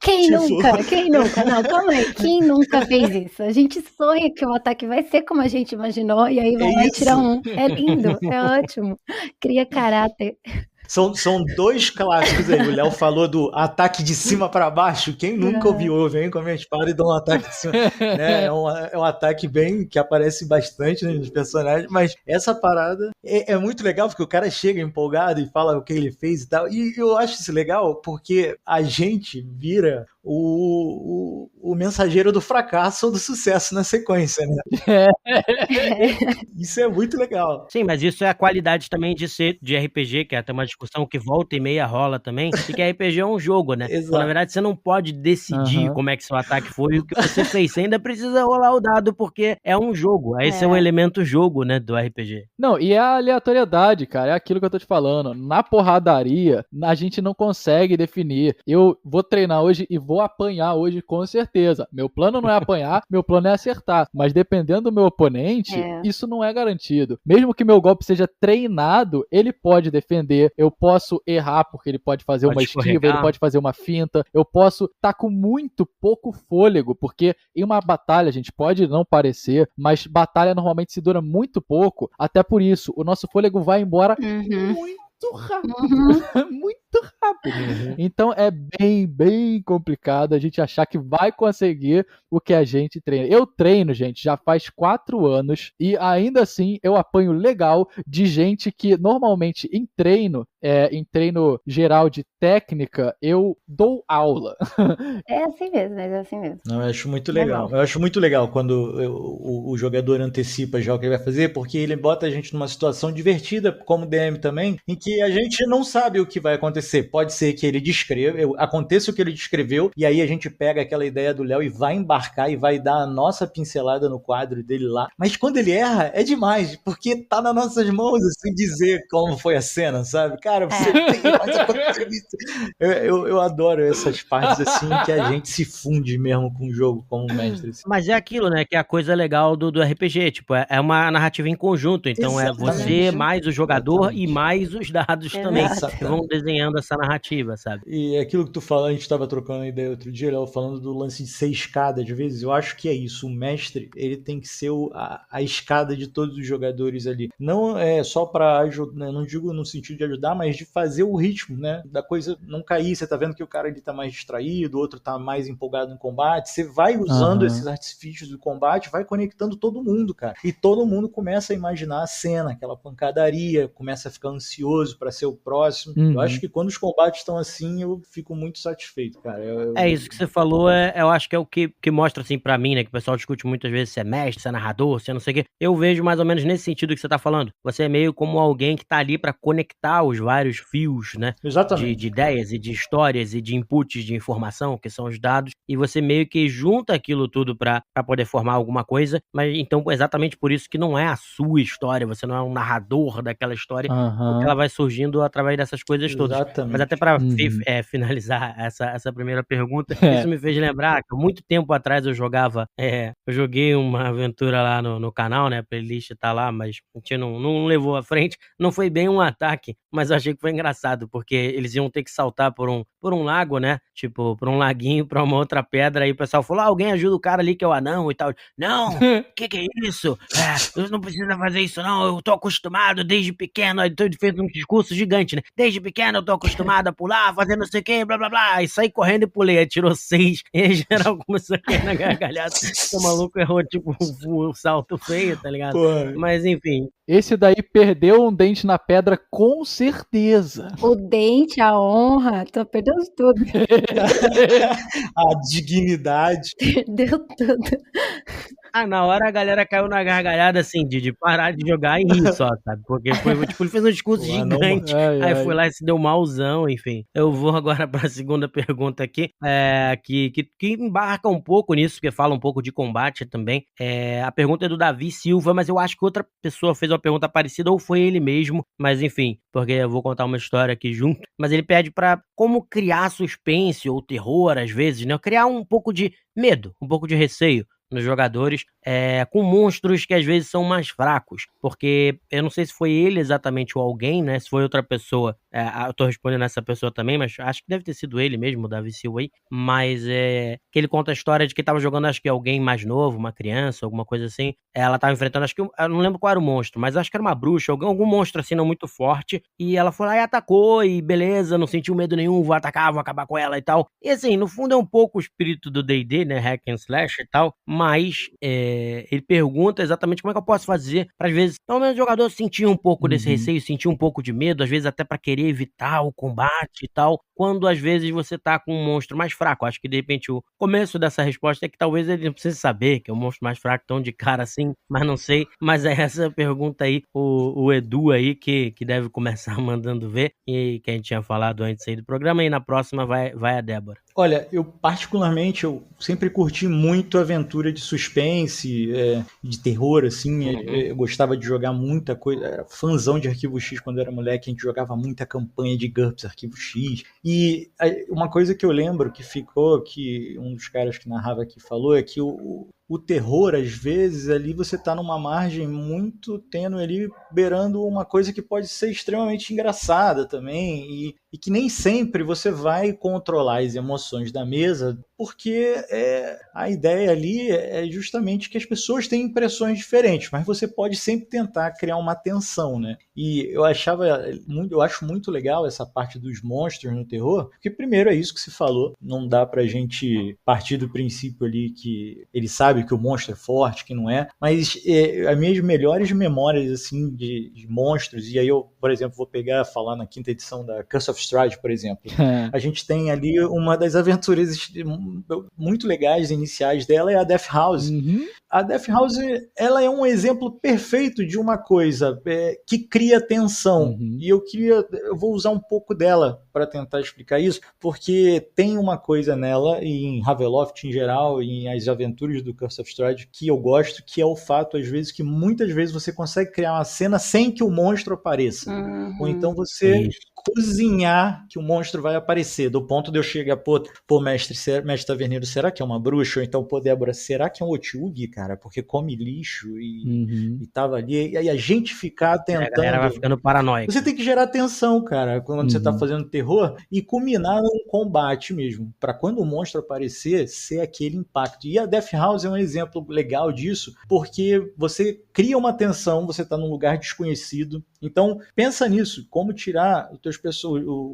D: Quem nunca? Não, calma aí. Quem nunca fez isso? A gente sonha que o ataque vai ser como a gente imaginou e aí vai lá e tira um. É lindo, é ótimo. Cria caráter.
C: São dois clássicos aí. O Léo falou do ataque de cima pra baixo. Quem nunca ouviu? Eu venho com a minha espada e dou um ataque de cima. Né? É um ataque bem que aparece bastante nos personagens, mas essa parada é muito legal, porque o cara chega empolgado e fala o que ele fez e tal. E eu acho isso legal porque a gente vira o mensageiro do fracasso ou do sucesso na sequência, né? Isso é muito legal.
A: Sim, mas isso é a qualidade também de ser de RPG, que é até uma discussão que volta e meia rola também, e que RPG é um jogo, né? Então, na verdade, você não pode decidir como é que seu ataque foi e o que você fez. Você ainda precisa rolar o dado, porque é um jogo. Esse é o elemento jogo, né, do RPG.
B: Não, e é a aleatoriedade, cara. É aquilo que eu tô te falando. Na porradaria, a gente não consegue definir. Eu vou treinar hoje e vou apanhar hoje, com certeza. Meu plano não é apanhar, meu plano é acertar. Mas dependendo do meu oponente, isso não é garantido. Mesmo que meu golpe seja treinado, ele pode defender. Eu posso errar, porque ele pode fazer uma esquiva, ele pode fazer uma finta. Eu posso estar com muito pouco fôlego, porque em uma batalha, gente, pode não parecer, mas batalha normalmente se dura muito pouco. Até por isso, o nosso fôlego vai embora muito rápido. Muito rápido. Então é bem complicado a gente achar que vai conseguir o que a gente treina. Eu treino, gente, já faz 4 anos e ainda assim eu apanho legal de gente que normalmente em treino geral de técnica, eu dou aula.
D: É assim mesmo, é assim mesmo.
C: Não, eu acho muito legal. Eu acho muito legal quando o jogador antecipa já o que ele vai fazer, porque ele bota a gente numa situação divertida, como DM também, em que a gente não sabe o que vai acontecer. Pode ser que ele aconteça o que ele descreveu, e aí a gente pega aquela ideia do Léo e vai embarcar e vai dar a nossa pincelada no quadro dele lá. Mas quando ele erra, é demais, porque tá nas nossas mãos, assim, dizer como foi a cena, sabe? Cara, você tem mais acontecido isso. Eu adoro essas partes, assim, que a gente se funde mesmo com o jogo, como mestre. Assim.
A: Mas é aquilo, né, que é a coisa legal do RPG, tipo, é uma narrativa em conjunto, então
C: Exatamente.
A: é você mais o jogador e mais os dados também, que vão desenhando essa narrativa, sabe?
C: E aquilo que tu falou, a gente tava trocando ideia outro dia, Léo, falando do lance de ser escada, às vezes, eu acho que é isso, o mestre, ele tem que ser a escada de todos os jogadores ali. Não é só pra ajudar, não digo no sentido de ajudar, mas de fazer o ritmo, né, da coisa não cair. Você tá vendo que o cara ele tá mais distraído, o outro tá mais empolgado no combate, você vai usando esses artifícios do combate, vai conectando todo mundo, cara, e todo mundo começa a imaginar a cena, aquela pancadaria, começa a ficar ansioso pra ser o próximo. Eu acho que quando os combates estão assim, eu fico muito satisfeito, cara.
A: Isso que você falou, eu acho que é o que mostra, assim, pra mim, né, que o pessoal discute muitas vezes se é mestre, se é narrador, se é não sei o quê. Eu vejo mais ou menos nesse sentido que você tá falando. Você é meio como alguém que tá ali pra conectar os vários fios, né?
C: Exatamente.
A: De ideias e de histórias e de inputs de informação, que são os dados, e você meio que junta aquilo tudo pra poder formar alguma coisa, mas então exatamente por isso que não é a sua história, você não é um narrador daquela história, porque ela vai surgindo através dessas coisas todas.
C: Exatamente.
A: Mas até pra finalizar essa primeira pergunta, isso me fez lembrar que há muito tempo atrás eu joguei uma aventura lá no canal, né, a playlist tá lá, mas a gente não levou à frente, não foi bem um ataque, mas eu achei que foi engraçado, porque eles iam ter que saltar por um lago, né, tipo, por um laguinho, pra uma outra pedra, aí o pessoal falou, alguém ajuda o cara ali que é o anão e tal. Não, que é isso? Não precisa fazer isso não, eu tô acostumado desde pequeno, aí ele fez um discurso gigante, né, desde pequeno eu tô acostumado a pular, fazer não sei o que, blá blá blá, e saí correndo e pulei, aí tirou 6, e aí geral começou a cair na gargalhada, o maluco errou, tipo, um salto feio, tá ligado?
C: Porra.
A: Mas enfim.
B: Esse daí perdeu um dente na pedra, com certeza.
D: O dente, a honra, tô perdendo tudo.
C: A dignidade.
D: Perdeu tudo.
A: Na hora a galera caiu na gargalhada, assim, de parar de jogar e rir só, sabe? Porque foi, tipo, ele fez um discurso gigante, aí foi lá e se deu malzão, enfim. Eu vou agora pra segunda pergunta aqui, que embarca um pouco nisso, porque fala um pouco de combate também. A pergunta é do Davi Silva, mas eu acho que outra pessoa fez uma pergunta parecida, ou foi ele mesmo, mas enfim, porque eu vou contar uma história aqui junto. Mas ele pede pra como criar suspense ou terror, às vezes, né? Criar um pouco de medo, um pouco de receio nos jogadores com monstros que às vezes são mais fracos, porque eu não sei se foi ele exatamente ou alguém, né, se foi outra pessoa, eu tô respondendo essa pessoa também, mas acho que deve ter sido ele mesmo, o Davi Silva aí, mas que ele conta a história de que tava jogando, acho que alguém mais novo, uma criança, alguma coisa assim, ela tava enfrentando, acho que, eu não lembro qual era o monstro, mas acho que era uma bruxa, algum monstro assim não muito forte, e ela foi lá e atacou, e beleza, não sentiu medo nenhum, vou atacar, vou acabar com ela e tal, e assim, no fundo é um pouco o espírito do D&D, né, hack and slash e tal, mas ele pergunta exatamente como é que eu posso fazer pra, às vezes, pelo menos o jogador sentir um pouco desse receio, sentir um pouco de medo, às vezes até pra querer evitar o combate e tal, quando às vezes você tá com um monstro mais fraco. Acho que de repente o começo dessa resposta é que talvez ele não precise saber que é um monstro mais fraco tão de cara assim, mas não sei, mas é essa pergunta aí, o Edu aí que deve começar mandando ver, e que a gente tinha falado antes aí do programa, e na próxima vai a Débora.
C: Olha, eu particularmente, eu sempre curti muito aventura de suspense, de terror, assim, eu gostava de jogar muita coisa, era fãzão de Arquivo X quando eu era moleque, a gente jogava muita campanha de GURPS, Arquivo X, e uma coisa que eu lembro que ficou, que um dos caras que narrava aqui falou, é que o terror, às vezes, ali você tá numa margem muito tênue ali, beirando uma coisa que pode ser extremamente engraçada também, e que nem sempre você vai controlar as emoções da mesa, porque a ideia ali é justamente que as pessoas têm impressões diferentes, mas você pode sempre tentar criar uma tensão, né? E eu acho muito legal essa parte dos monstros no terror, porque primeiro é isso que se falou, não dá pra gente partir do princípio ali que ele sabe que o monstro é forte, que não é, mas as minhas melhores memórias assim de monstros, e aí eu, por exemplo, vou falar na 5ª edição da Curse of Strahd, por exemplo, a gente tem ali uma das aventuras muito legais iniciais dela, é a Death House. A Death House, ela é um exemplo perfeito de uma coisa que cria tensão, e eu vou usar um pouco dela para tentar explicar isso, porque tem uma coisa nela, e em Ravenloft em geral, e as aventuras do Curse of Strahd, que eu gosto, que é o fato, às vezes, que muitas vezes você consegue criar uma cena sem que o monstro apareça. Ou então você cozinhar que o monstro vai aparecer, do ponto de eu chegar, pô, mestre Taverneiro, será que é uma bruxa? Ou então, pô, Débora, será que é um Otyugh, cara? Porque come lixo e tava ali. E aí a gente ficar tentando... A
A: galera vai ficando paranoica.
C: Você tem que gerar tensão, cara, quando você tá fazendo terror, e culminar num combate mesmo, pra quando o monstro aparecer, ser aquele impacto. E a Death House é um exemplo legal disso, porque você cria uma tensão, você tá num lugar desconhecido. Então, pensa nisso, como tirar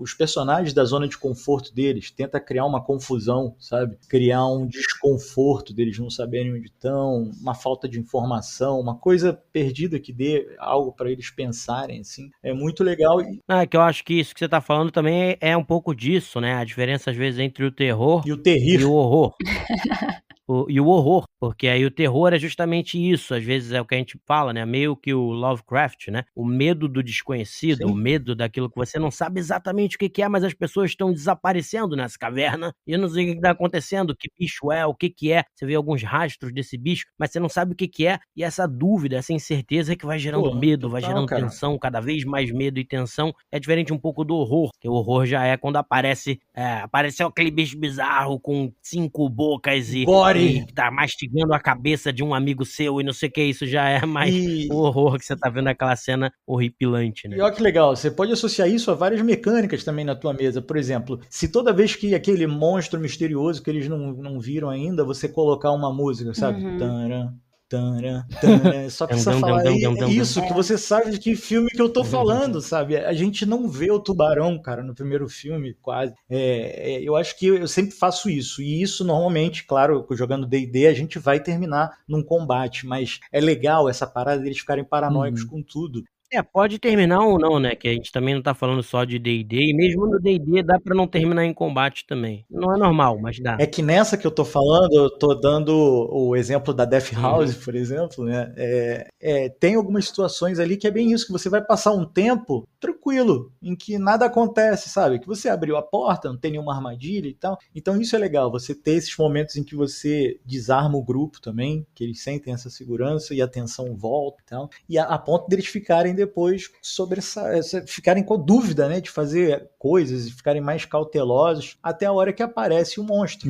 C: os personagens da zona de conforto deles, tenta criar uma confusão, sabe? Criar um desconforto deles não saberem onde estão, uma falta de informação, uma coisa perdida que dê algo para eles pensarem, assim. É muito legal.
A: Que eu acho que isso que você tá falando também é um pouco disso, né? A diferença, às vezes, entre o terror e o horror. E o horror, porque aí o terror é justamente isso, às vezes é o que a gente fala, né, meio que o Lovecraft, né, o medo do desconhecido, o medo daquilo que você não sabe exatamente o que é, mas as pessoas estão desaparecendo nessa caverna, e eu não sei o que está acontecendo, que bicho é, o que é, você vê alguns rastros desse bicho, mas você não sabe o que é, e essa dúvida, essa incerteza é que vai gerando medo, vai gerando tensão, cada vez mais medo e tensão, é diferente um pouco do horror, que o horror já é quando apareceu aquele bicho bizarro com 5 bocas e tá mastigando a cabeça de um amigo seu e não sei o que, isso já é mais o horror que você tá vendo aquela cena horripilante, né?
C: E olha que legal, você pode associar isso a várias mecânicas também na tua mesa. Por exemplo, se toda vez que aquele monstro misterioso que eles não viram ainda, você colocar uma música, sabe? Só precisa falar isso, que você sabe de que filme que eu tô falando, sabe? A gente não vê o tubarão, cara, no primeiro filme, quase. Eu acho que eu sempre faço isso, e isso normalmente, claro, jogando D&D, a gente vai terminar num combate, mas é legal essa parada deles ficarem paranoicos com tudo.
A: Pode terminar ou não, né, que a gente também não tá falando só de D&D, e mesmo no D&D dá pra não terminar em combate também. Não é normal, mas dá.
C: É que nessa que eu tô falando, eu tô dando o exemplo da Death House, por exemplo, né, tem algumas situações ali que é bem isso, que você vai passar um tempo tranquilo, em que nada acontece, sabe? Que você abriu a porta, não tem nenhuma armadilha e tal. Então isso é legal, você ter esses momentos em que você desarma o grupo também, que eles sentem essa segurança e a tensão volta e tal. E a ponto deles ficarem depois ficarem com dúvida, né, de fazer coisas e ficarem mais cautelosos até a hora que aparece o monstro.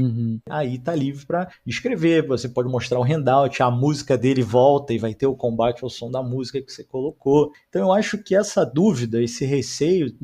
C: Aí tá livre para escrever, você pode mostrar o handout, a música dele volta e vai ter o combate ao som da música que você colocou. Então eu acho que essa dúvida, esse receio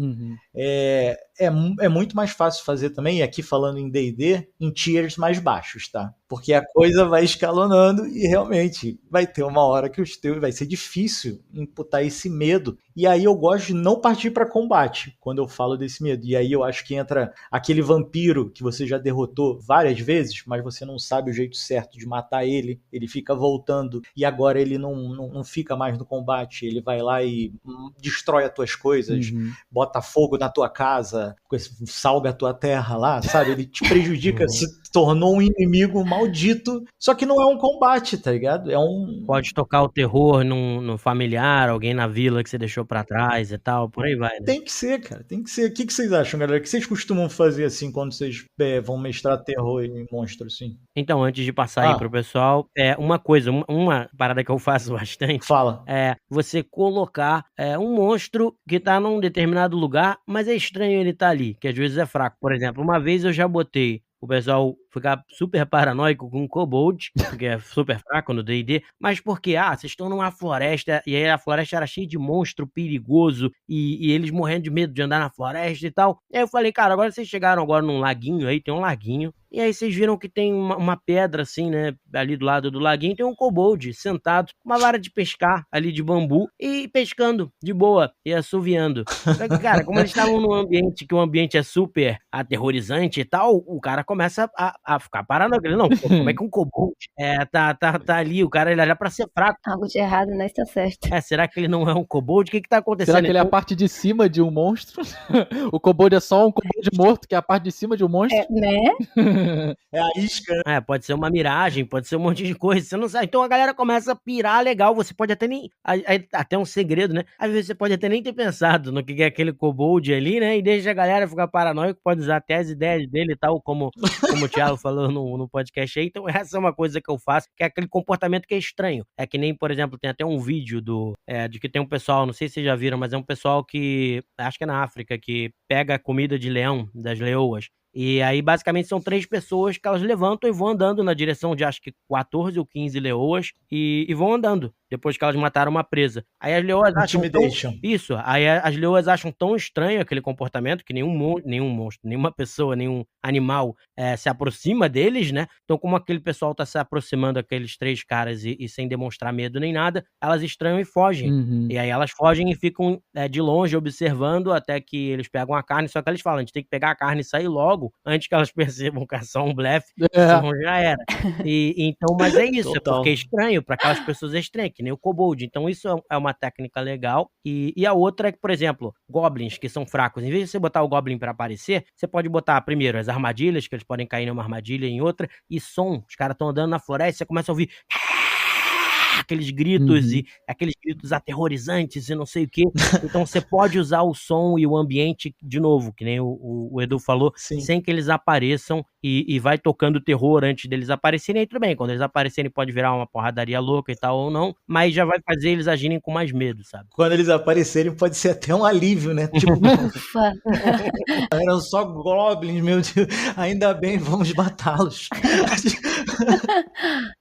C: é muito mais fácil fazer também, e aqui falando em D&D, em tiers mais baixos, tá? Porque a coisa vai escalonando e realmente vai ter uma hora que vai ser difícil imputar esse medo. E aí eu gosto de não partir para combate quando eu falo desse medo. E aí eu acho que entra aquele vampiro que você já derrotou várias vezes, mas você não sabe o jeito certo de matar ele. Ele fica voltando e agora ele não fica mais no combate. Ele vai lá e destrói as tuas coisas, bota fogo na tua casa, salga a tua terra lá, sabe? Ele te prejudica, se tornou um inimigo maldito, só que não é um combate, tá ligado?
A: Pode tocar o terror no familiar, alguém na vila que você deixou pra trás e tal, por aí vai, né?
C: Tem que ser, cara, tem que ser. O que vocês acham, galera? O que vocês costumam fazer assim quando vocês vão mestrar terror e monstro, assim?
A: Então, antes de passar aí pro pessoal, uma coisa, uma parada que eu faço bastante, é você colocar um monstro que tá num determinado lugar, mas é estranho ele tá ali, que às vezes é fraco. Por exemplo, uma vez eu já botei o pessoal ficar super paranoico com o Kobold, que é super fraco no D&D, mas porque, vocês estão numa floresta, e aí a floresta era cheia de monstro perigoso, e eles morrendo de medo de andar na floresta e tal. E aí eu falei, cara, agora vocês chegaram agora num laguinho aí, tem um laguinho, e aí vocês viram que tem uma pedra assim, né, ali do lado do laguinho, tem um Kobold sentado, com uma vara de pescar ali de bambu, e pescando de boa, e assoviando. Só que, cara, como eles estavam num ambiente, que o ambiente é super aterrorizante e tal, o cara começa a ficar paranoico. Não, como é que um Kobold tá ali, o cara ele era pra ser fraco.
D: Algo de errado, né? Está certo.
A: Será que ele não é um Kobold? O que tá acontecendo?
B: Será que ele é a parte de cima de um monstro? O Kobold é só um Kobold morto, que é a parte de cima de um monstro?
D: Né?
C: É a isca.
A: Pode ser uma miragem, pode ser um monte de coisa, você não sabe. Então a galera começa a pirar legal, você pode até nem... Até um segredo, né? Às vezes você pode até nem ter pensado no que é aquele Kobold ali, né? E deixa a galera ficar paranoico, pode usar até as ideias dele e tal, como o Thiago falou no podcast aí. Então essa é uma coisa que eu faço, que é aquele comportamento que é estranho. É que nem, por exemplo, tem até um vídeo de que tem um pessoal, não sei se vocês já viram, mas é um pessoal que, acho que é na África, que pega a comida de leão, das leoas. E aí, basicamente, são 3 pessoas que elas levantam e vão andando na direção de, acho que 14 ou 15 leoas e vão andando, depois que elas mataram uma presa. Aí as leoas acham isso, aí as leoas acham tão estranho aquele comportamento que nenhum monstro, nenhuma pessoa, nenhum animal se aproxima deles, né? Então, como aquele pessoal tá se aproximando daqueles 3 caras e sem demonstrar medo nem nada, elas estranham e fogem. E aí elas fogem e ficam de longe observando até que eles pegam a carne, só que eles falam, a gente tem que pegar a carne e sair logo, antes que elas percebam que é só um blefe, senão já era. Então, mas é isso,
C: Total.
A: É porque é estranho, para aquelas pessoas é estranho, que nem o Kobold. Então isso é uma técnica legal. E a outra é que, por exemplo, goblins que são fracos, em vez de você botar o goblin para aparecer, você pode botar primeiro as armadilhas, que eles podem cair numa armadilha em outra, e som. Os caras estão andando na floresta, você começa a ouvir aqueles gritos e aqueles gritos aterrorizantes e não sei o que. Então você pode usar o som e o ambiente de novo, que nem o Edu falou, sem que eles apareçam e vai tocando terror antes deles aparecerem. Aí tudo bem, quando eles aparecerem pode virar uma porradaria louca e tal ou não, mas já vai fazer eles agirem com mais medo, sabe?
C: Quando eles aparecerem pode ser até um alívio, né? Tipo,
D: Ufa.
C: eram só goblins, meu Deus, ainda bem, vamos matá-los.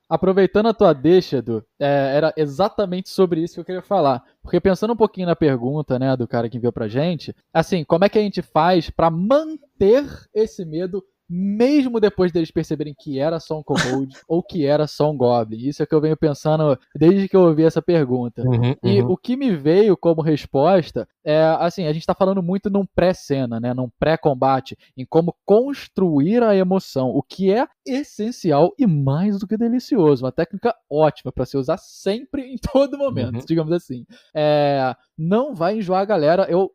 B: Aproveitando a tua deixa, Edu, era exatamente sobre isso que eu queria falar. Porque pensando um pouquinho na pergunta, né, do cara que enviou pra gente, assim, como é que a gente faz pra manter esse medo mesmo depois deles perceberem que era só um kobold ou que era só um goblin? Isso é que eu venho pensando desde que eu ouvi essa pergunta. E o que me veio como resposta é, assim, a gente tá falando muito num pré-cena, né, num pré-combate, em como construir a emoção, o que é essencial e mais do que delicioso. Uma técnica ótima para se usar sempre, em todo momento, digamos assim. Não vai enjoar a galera, eu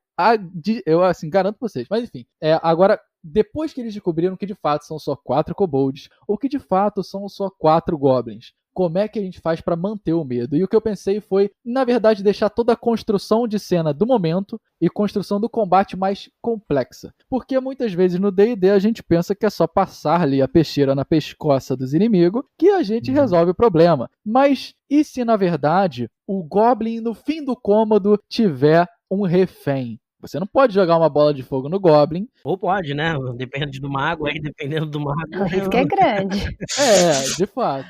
B: assim, garanto pra vocês. Mas enfim, agora, depois que eles descobriram que de fato são só 4 kobolds, ou que de fato são só 4 goblins, como é que a gente faz pra manter o medo. E o que eu pensei foi, na verdade, deixar toda a construção de cena do momento e construção do combate mais complexa. Porque muitas vezes no D&D a gente pensa que é só passar ali a peixeira na pescoça dos inimigos que a gente resolve o problema. Mas e se na verdade o Goblin no fim do cômodo tiver um refém? Você não pode jogar uma bola de fogo no Goblin.
A: Ou pode, né? Depende do mago, aí dependendo do mago.
D: O risco é grande.
B: De fato.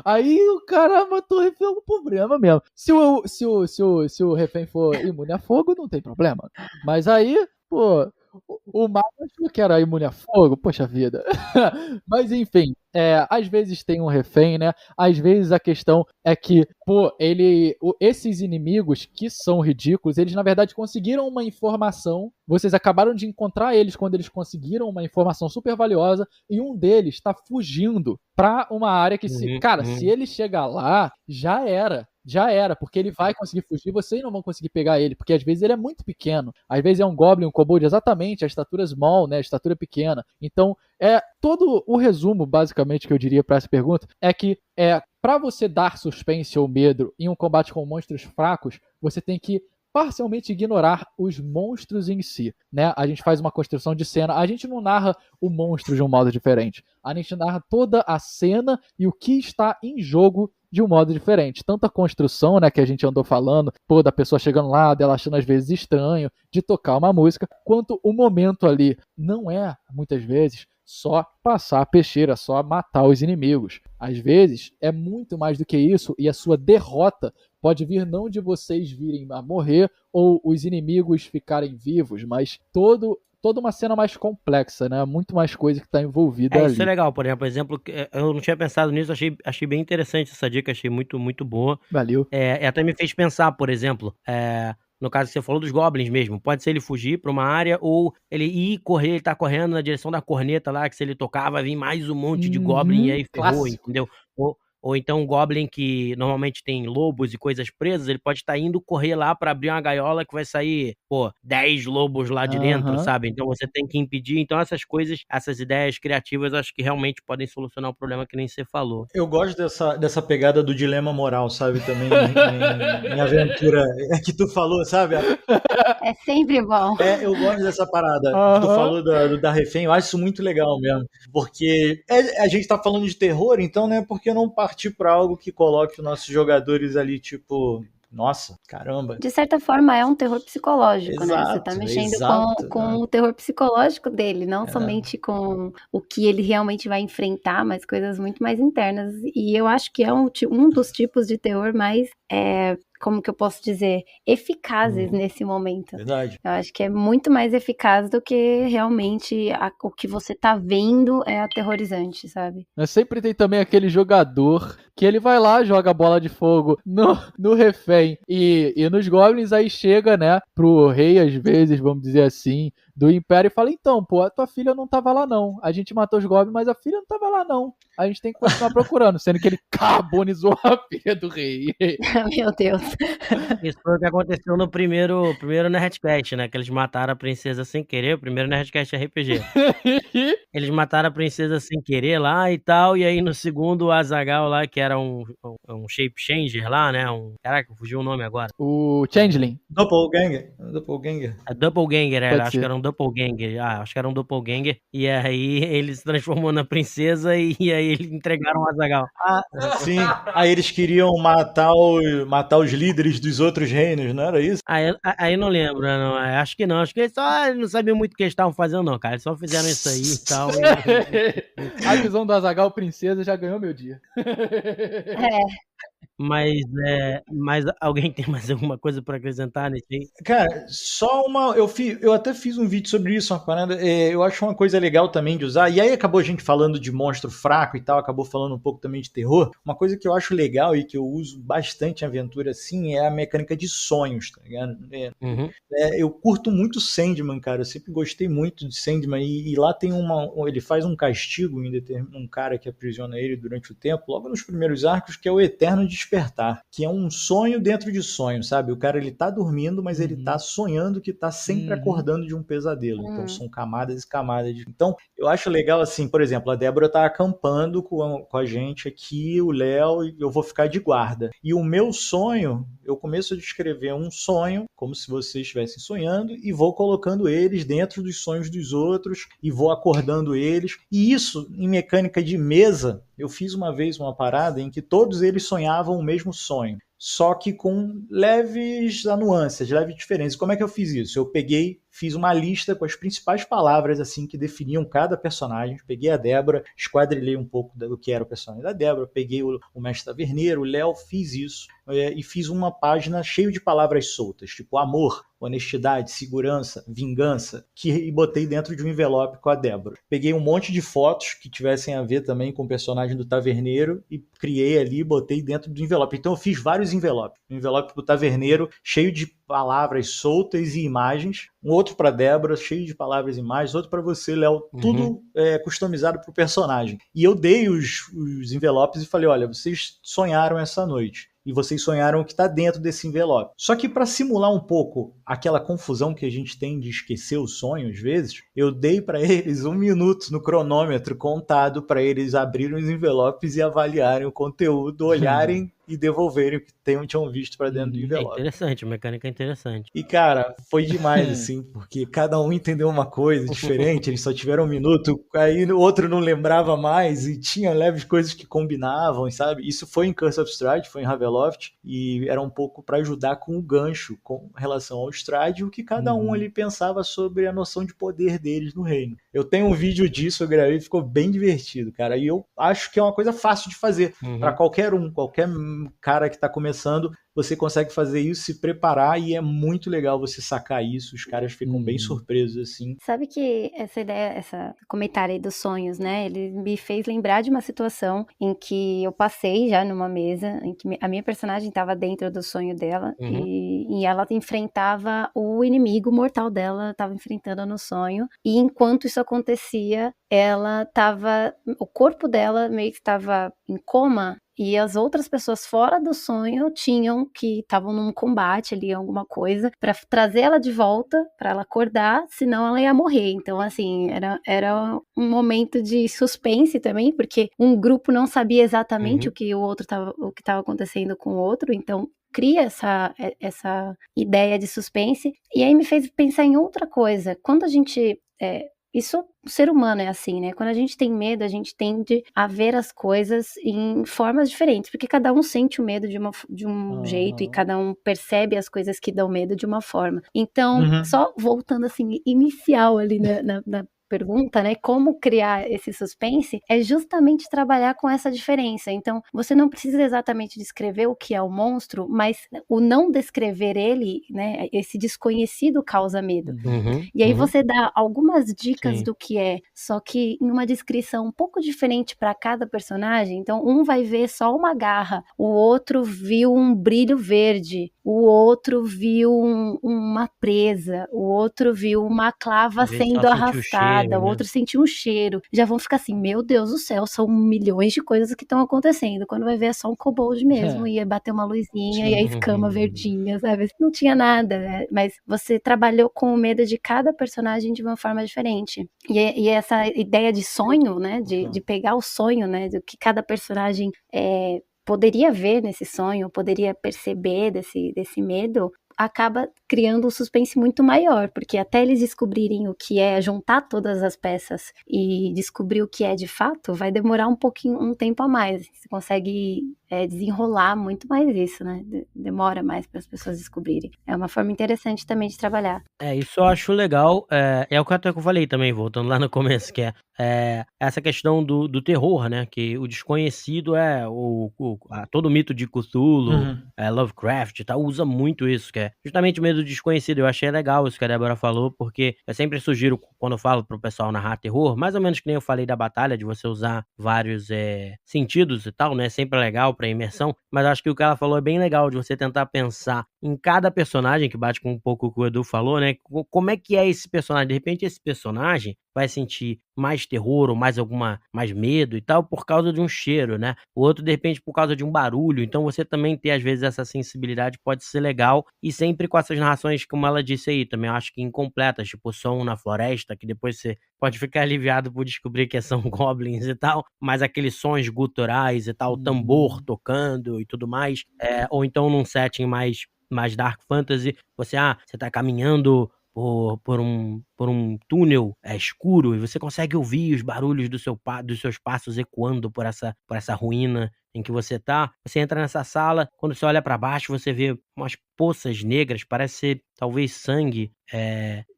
B: Aí o cara matou o refém, é um problema mesmo. Se o refém for imune a fogo, não tem problema. Mas aí, pô, o mago achou que era imune a fogo, poxa vida. Mas enfim, às vezes tem um refém, né? Às vezes a questão é que, esses inimigos que são ridículos, eles na verdade conseguiram uma informação. Vocês acabaram de encontrar eles quando eles conseguiram uma informação super valiosa e um deles está fugindo pra uma área que se ele chegar lá, já era, porque ele vai conseguir fugir, vocês não vão conseguir pegar ele, porque às vezes ele é muito pequeno, às vezes é um Goblin, um Kobold, exatamente, a estatura small, né, a estatura pequena. Então, todo o resumo, basicamente, que eu diria para essa pergunta, é que para você dar suspense ou medo em um combate com monstros fracos, você tem que parcialmente ignorar os monstros em si, né? A gente faz uma construção de cena, a gente não narra o monstro de um modo diferente, a gente narra toda a cena e o que está em jogo de um modo diferente. Tanto a construção, né, que a gente andou falando, da pessoa chegando lá, dela achando às vezes estranho de tocar uma música, quanto o momento ali não é, muitas vezes, só passar a peixeira, só matar os inimigos. Às vezes é muito mais do que isso e a sua derrota pode vir não de vocês virem a morrer ou os inimigos ficarem vivos, mas toda uma cena mais complexa, né? Muito mais coisa que está envolvida ali.
A: Isso é legal, por exemplo, eu não tinha pensado nisso, achei bem interessante essa dica, achei muito, muito boa.
B: Valeu.
A: Até me fez pensar, por exemplo, no caso que você falou dos Goblins mesmo, pode ser ele fugir pra uma área ou ele correr, ele tá correndo na direção da corneta lá, que se ele tocar vai vir mais um monte de Goblin e aí ferrou,
B: clássico.
A: entendeu? Ou então um Goblin que normalmente tem lobos e coisas presas, ele pode estar indo correr lá pra abrir uma gaiola que vai sair, 10 lobos lá de dentro, sabe? Então você tem que impedir. Então essas coisas, essas ideias criativas, acho que realmente podem solucionar o problema que nem você falou.
C: Eu gosto dessa pegada do dilema moral, sabe? Também em aventura. É que tu falou, sabe?
D: É sempre bom.
C: Eu gosto dessa parada. Tu falou da refém, eu acho isso muito legal mesmo. Porque a gente tá falando de terror, então, né? Por que não partir pra algo que coloque os nossos jogadores ali, tipo... Nossa, caramba.
D: De certa forma é um terror psicológico,
C: exato,
D: né? Você tá mexendo com o terror psicológico dele, não somente com o que ele realmente vai enfrentar, mas coisas muito mais internas. E eu acho que é um dos tipos de terror mais, como que eu posso dizer, eficazes nesse momento.
C: Verdade.
D: Eu acho que é muito mais eficaz do que realmente o que você tá vendo é aterrorizante, sabe?
B: Mas sempre tem também aquele jogador que ele vai lá, joga a bola de fogo no refém e nos Goblins, aí chega, né, pro rei, às vezes, vamos dizer assim, do Império e fala, então, a tua filha não tava lá não, a gente matou os Goblins, mas a filha não tava lá não, a gente tem que continuar procurando, sendo que ele carbonizou a filha do rei.
D: Meu Deus.
A: Isso foi o que aconteceu no primeiro Nerdcast, né, que eles mataram a princesa sem querer, o primeiro Nerdcast RPG. Eles mataram a princesa sem querer lá e tal, e aí no segundo o Azaghal lá, que era um shape changer lá, né, caraca, fugiu o nome agora.
B: O Changeling.
C: Doppelganger.
A: Doppelganger, acho que era um Doppelganger. Acho que era um Doppelganger. E aí ele se transformou na princesa e aí eles entregaram o Azaghal.
C: Sim. Aí eles queriam matar os líderes dos outros reinos, não era isso?
A: Aí não lembro, não. Acho que não. Acho que eles não sabiam muito o que eles estavam fazendo, não, cara. Eles só fizeram isso aí e tal.
B: A visão do Azaghal princesa já ganhou meu dia.
A: Mas alguém tem mais alguma coisa pra acrescentar nesse aí?
C: Cara, só uma... Eu até fiz um vídeo sobre isso, uma parada. Eu acho uma coisa legal também de usar. E aí acabou a gente falando de monstro fraco e tal, acabou falando um pouco também de terror. Uma coisa que eu acho legal e que eu uso bastante em aventura, assim, é a mecânica de sonhos, tá ligado? Eu curto muito Sandman, cara. Eu sempre gostei muito de Sandman. E lá tem ele faz um castigo em um cara que aprisiona ele durante o tempo, logo nos primeiros arcos, que é o Eterno Despertar. despertar, que é um sonho dentro de sonho, sabe? O cara, ele tá dormindo, mas ele tá sonhando que tá sempre acordando de um pesadelo. Então são camadas e camadas. Então eu acho legal assim, por exemplo, a Débora tá acampando com a gente aqui, o Léo, e eu vou ficar de guarda. E o meu sonho, eu começo a descrever um sonho, como se vocês estivessem sonhando, e vou colocando eles dentro dos sonhos dos outros, e vou acordando eles. E isso, em mecânica de mesa, eu fiz uma vez uma parada em que todos eles sonhavam o mesmo sonho, só que com leves nuances, leves diferenças. Como é que eu fiz isso? Eu fiz uma lista com as principais palavras assim que definiam cada personagem. Peguei a Débora, esquadrilhei um pouco do que era o personagem da Débora, peguei o Mestre Taverneiro, o Léo, fiz isso, e fiz uma página cheia de palavras soltas, tipo amor, honestidade, segurança, vingança, e botei dentro de um envelope com a Débora. Peguei um monte de fotos que tivessem a ver também com o personagem do Taverneiro e criei ali, botei dentro do envelope. Então eu fiz vários envelopes. Um envelope pro Taverneiro cheio de palavras soltas e imagens, um outro para Débora cheio de palavras e imagens, outro para você, Léo, tudo customizado pro personagem. E eu dei os envelopes e falei, olha, vocês sonharam essa noite. E vocês sonharam o que está dentro desse envelope. Só que para simular um pouco aquela confusão que a gente tem de esquecer o sonho às vezes, eu dei para eles 1 minuto no cronômetro contado para eles abrirem os envelopes e avaliarem o conteúdo, olharem e devolverem o que tinham visto para dentro do envelope.
A: Interessante, mecânica interessante.
C: E cara, foi demais assim, porque cada um entendeu uma coisa diferente, eles só tiveram 1 minuto, aí o outro não lembrava mais e tinha leves coisas que combinavam, sabe? Isso foi em Curse of Strahd, foi em Ravenloft, e era um pouco para ajudar com o gancho com relação ao Strahd, o que cada um ali pensava sobre a noção de poder deles no reino. Eu tenho um vídeo disso, eu gravei, ficou bem divertido, cara, e eu acho que é uma coisa fácil de fazer para qualquer cara que tá começando, você consegue fazer isso, se preparar, e é muito legal você sacar isso, os caras ficam bem surpresos, assim.
D: Sabe que essa ideia, esse comentário aí dos sonhos, né, ele me fez lembrar de uma situação em que eu passei já numa mesa, em que a minha personagem estava dentro do sonho dela, e ela enfrentava o inimigo mortal dela, estava enfrentando no sonho, e enquanto isso acontecia, o corpo dela meio que estava em coma, e as outras pessoas fora do sonho estavam num combate ali, alguma coisa, pra trazer ela de volta, pra ela acordar, senão ela ia morrer. Então, assim, era um momento de suspense também, porque um grupo não sabia exatamente o que estava acontecendo com o outro, então cria essa ideia de suspense. E aí me fez pensar em outra coisa. Quando a gente... o ser humano é assim, né? Quando a gente tem medo, a gente tende a ver as coisas em formas diferentes, porque cada um sente o medo de um jeito, e cada um percebe as coisas que dão medo de uma forma. Então, só voltando assim, inicial ali na pergunta, né, como criar esse suspense, é justamente trabalhar com essa diferença. Então, você não precisa exatamente descrever o que é o monstro, mas o não descrever ele, né, esse desconhecido causa medo. E aí você dá algumas dicas do que é, só que em uma descrição um pouco diferente para cada personagem. Então, um vai ver só uma garra, o outro viu um brilho verde, o outro viu uma presa, o outro viu uma clava sendo arrastada, o outro sentiu um cheiro. Já vão ficar assim, meu Deus do céu, são milhões de coisas que estão acontecendo. Quando vai ver é só um kobold mesmo, ia bater uma luzinha e a escama verdinha, sabe? Não tinha nada, né? Mas você trabalhou com o medo de cada personagem de uma forma diferente. E essa ideia de sonho, né? De pegar o sonho, né? Do que cada personagem poderia ver nesse sonho, poderia perceber desse medo, acaba criando um suspense muito maior, porque até eles descobrirem o que é, juntar todas as peças e descobrir o que é de fato, vai demorar um tempo a mais. Você consegue desenrolar muito mais isso, né? Demora mais para as pessoas descobrirem. É uma forma interessante também de trabalhar.
A: Isso eu acho legal. É o que eu falei também, voltando lá no começo, que é essa questão do terror, né? Que o desconhecido todo o mito de Cthulhu, Lovecraft e tal, usa muito isso, que é justamente o medo do desconhecido. Eu achei legal isso que a Débora falou, porque eu sempre sugiro, quando eu falo pro pessoal narrar terror, mais ou menos que nem eu falei da batalha, de você usar vários sentidos e tal, né? Sempre legal pra imersão, mas acho que o que ela falou é bem legal, de você tentar pensar em cada personagem, que bate com um pouco o que o Edu falou, né? Como é que é esse personagem? De repente, esse personagem vai sentir mais terror ou mais medo e tal por causa de um cheiro, né? O outro, de repente, por causa de um barulho. Então, você também ter, às vezes, essa sensibilidade pode ser legal. E sempre com essas narrações, como ela disse aí, também eu acho que incompletas, tipo som na floresta, que depois você pode ficar aliviado por descobrir que são goblins e tal, mas aqueles sons guturais e tal, tambor tocando e tudo mais. Ou então num setting mais dark fantasy, você tá caminhando por um túnel escuro e você consegue ouvir os barulhos dos seus passos ecoando por essa ruína em que você tá. Você entra nessa sala, quando você olha para baixo, você vê umas poças negras, parece ser talvez sangue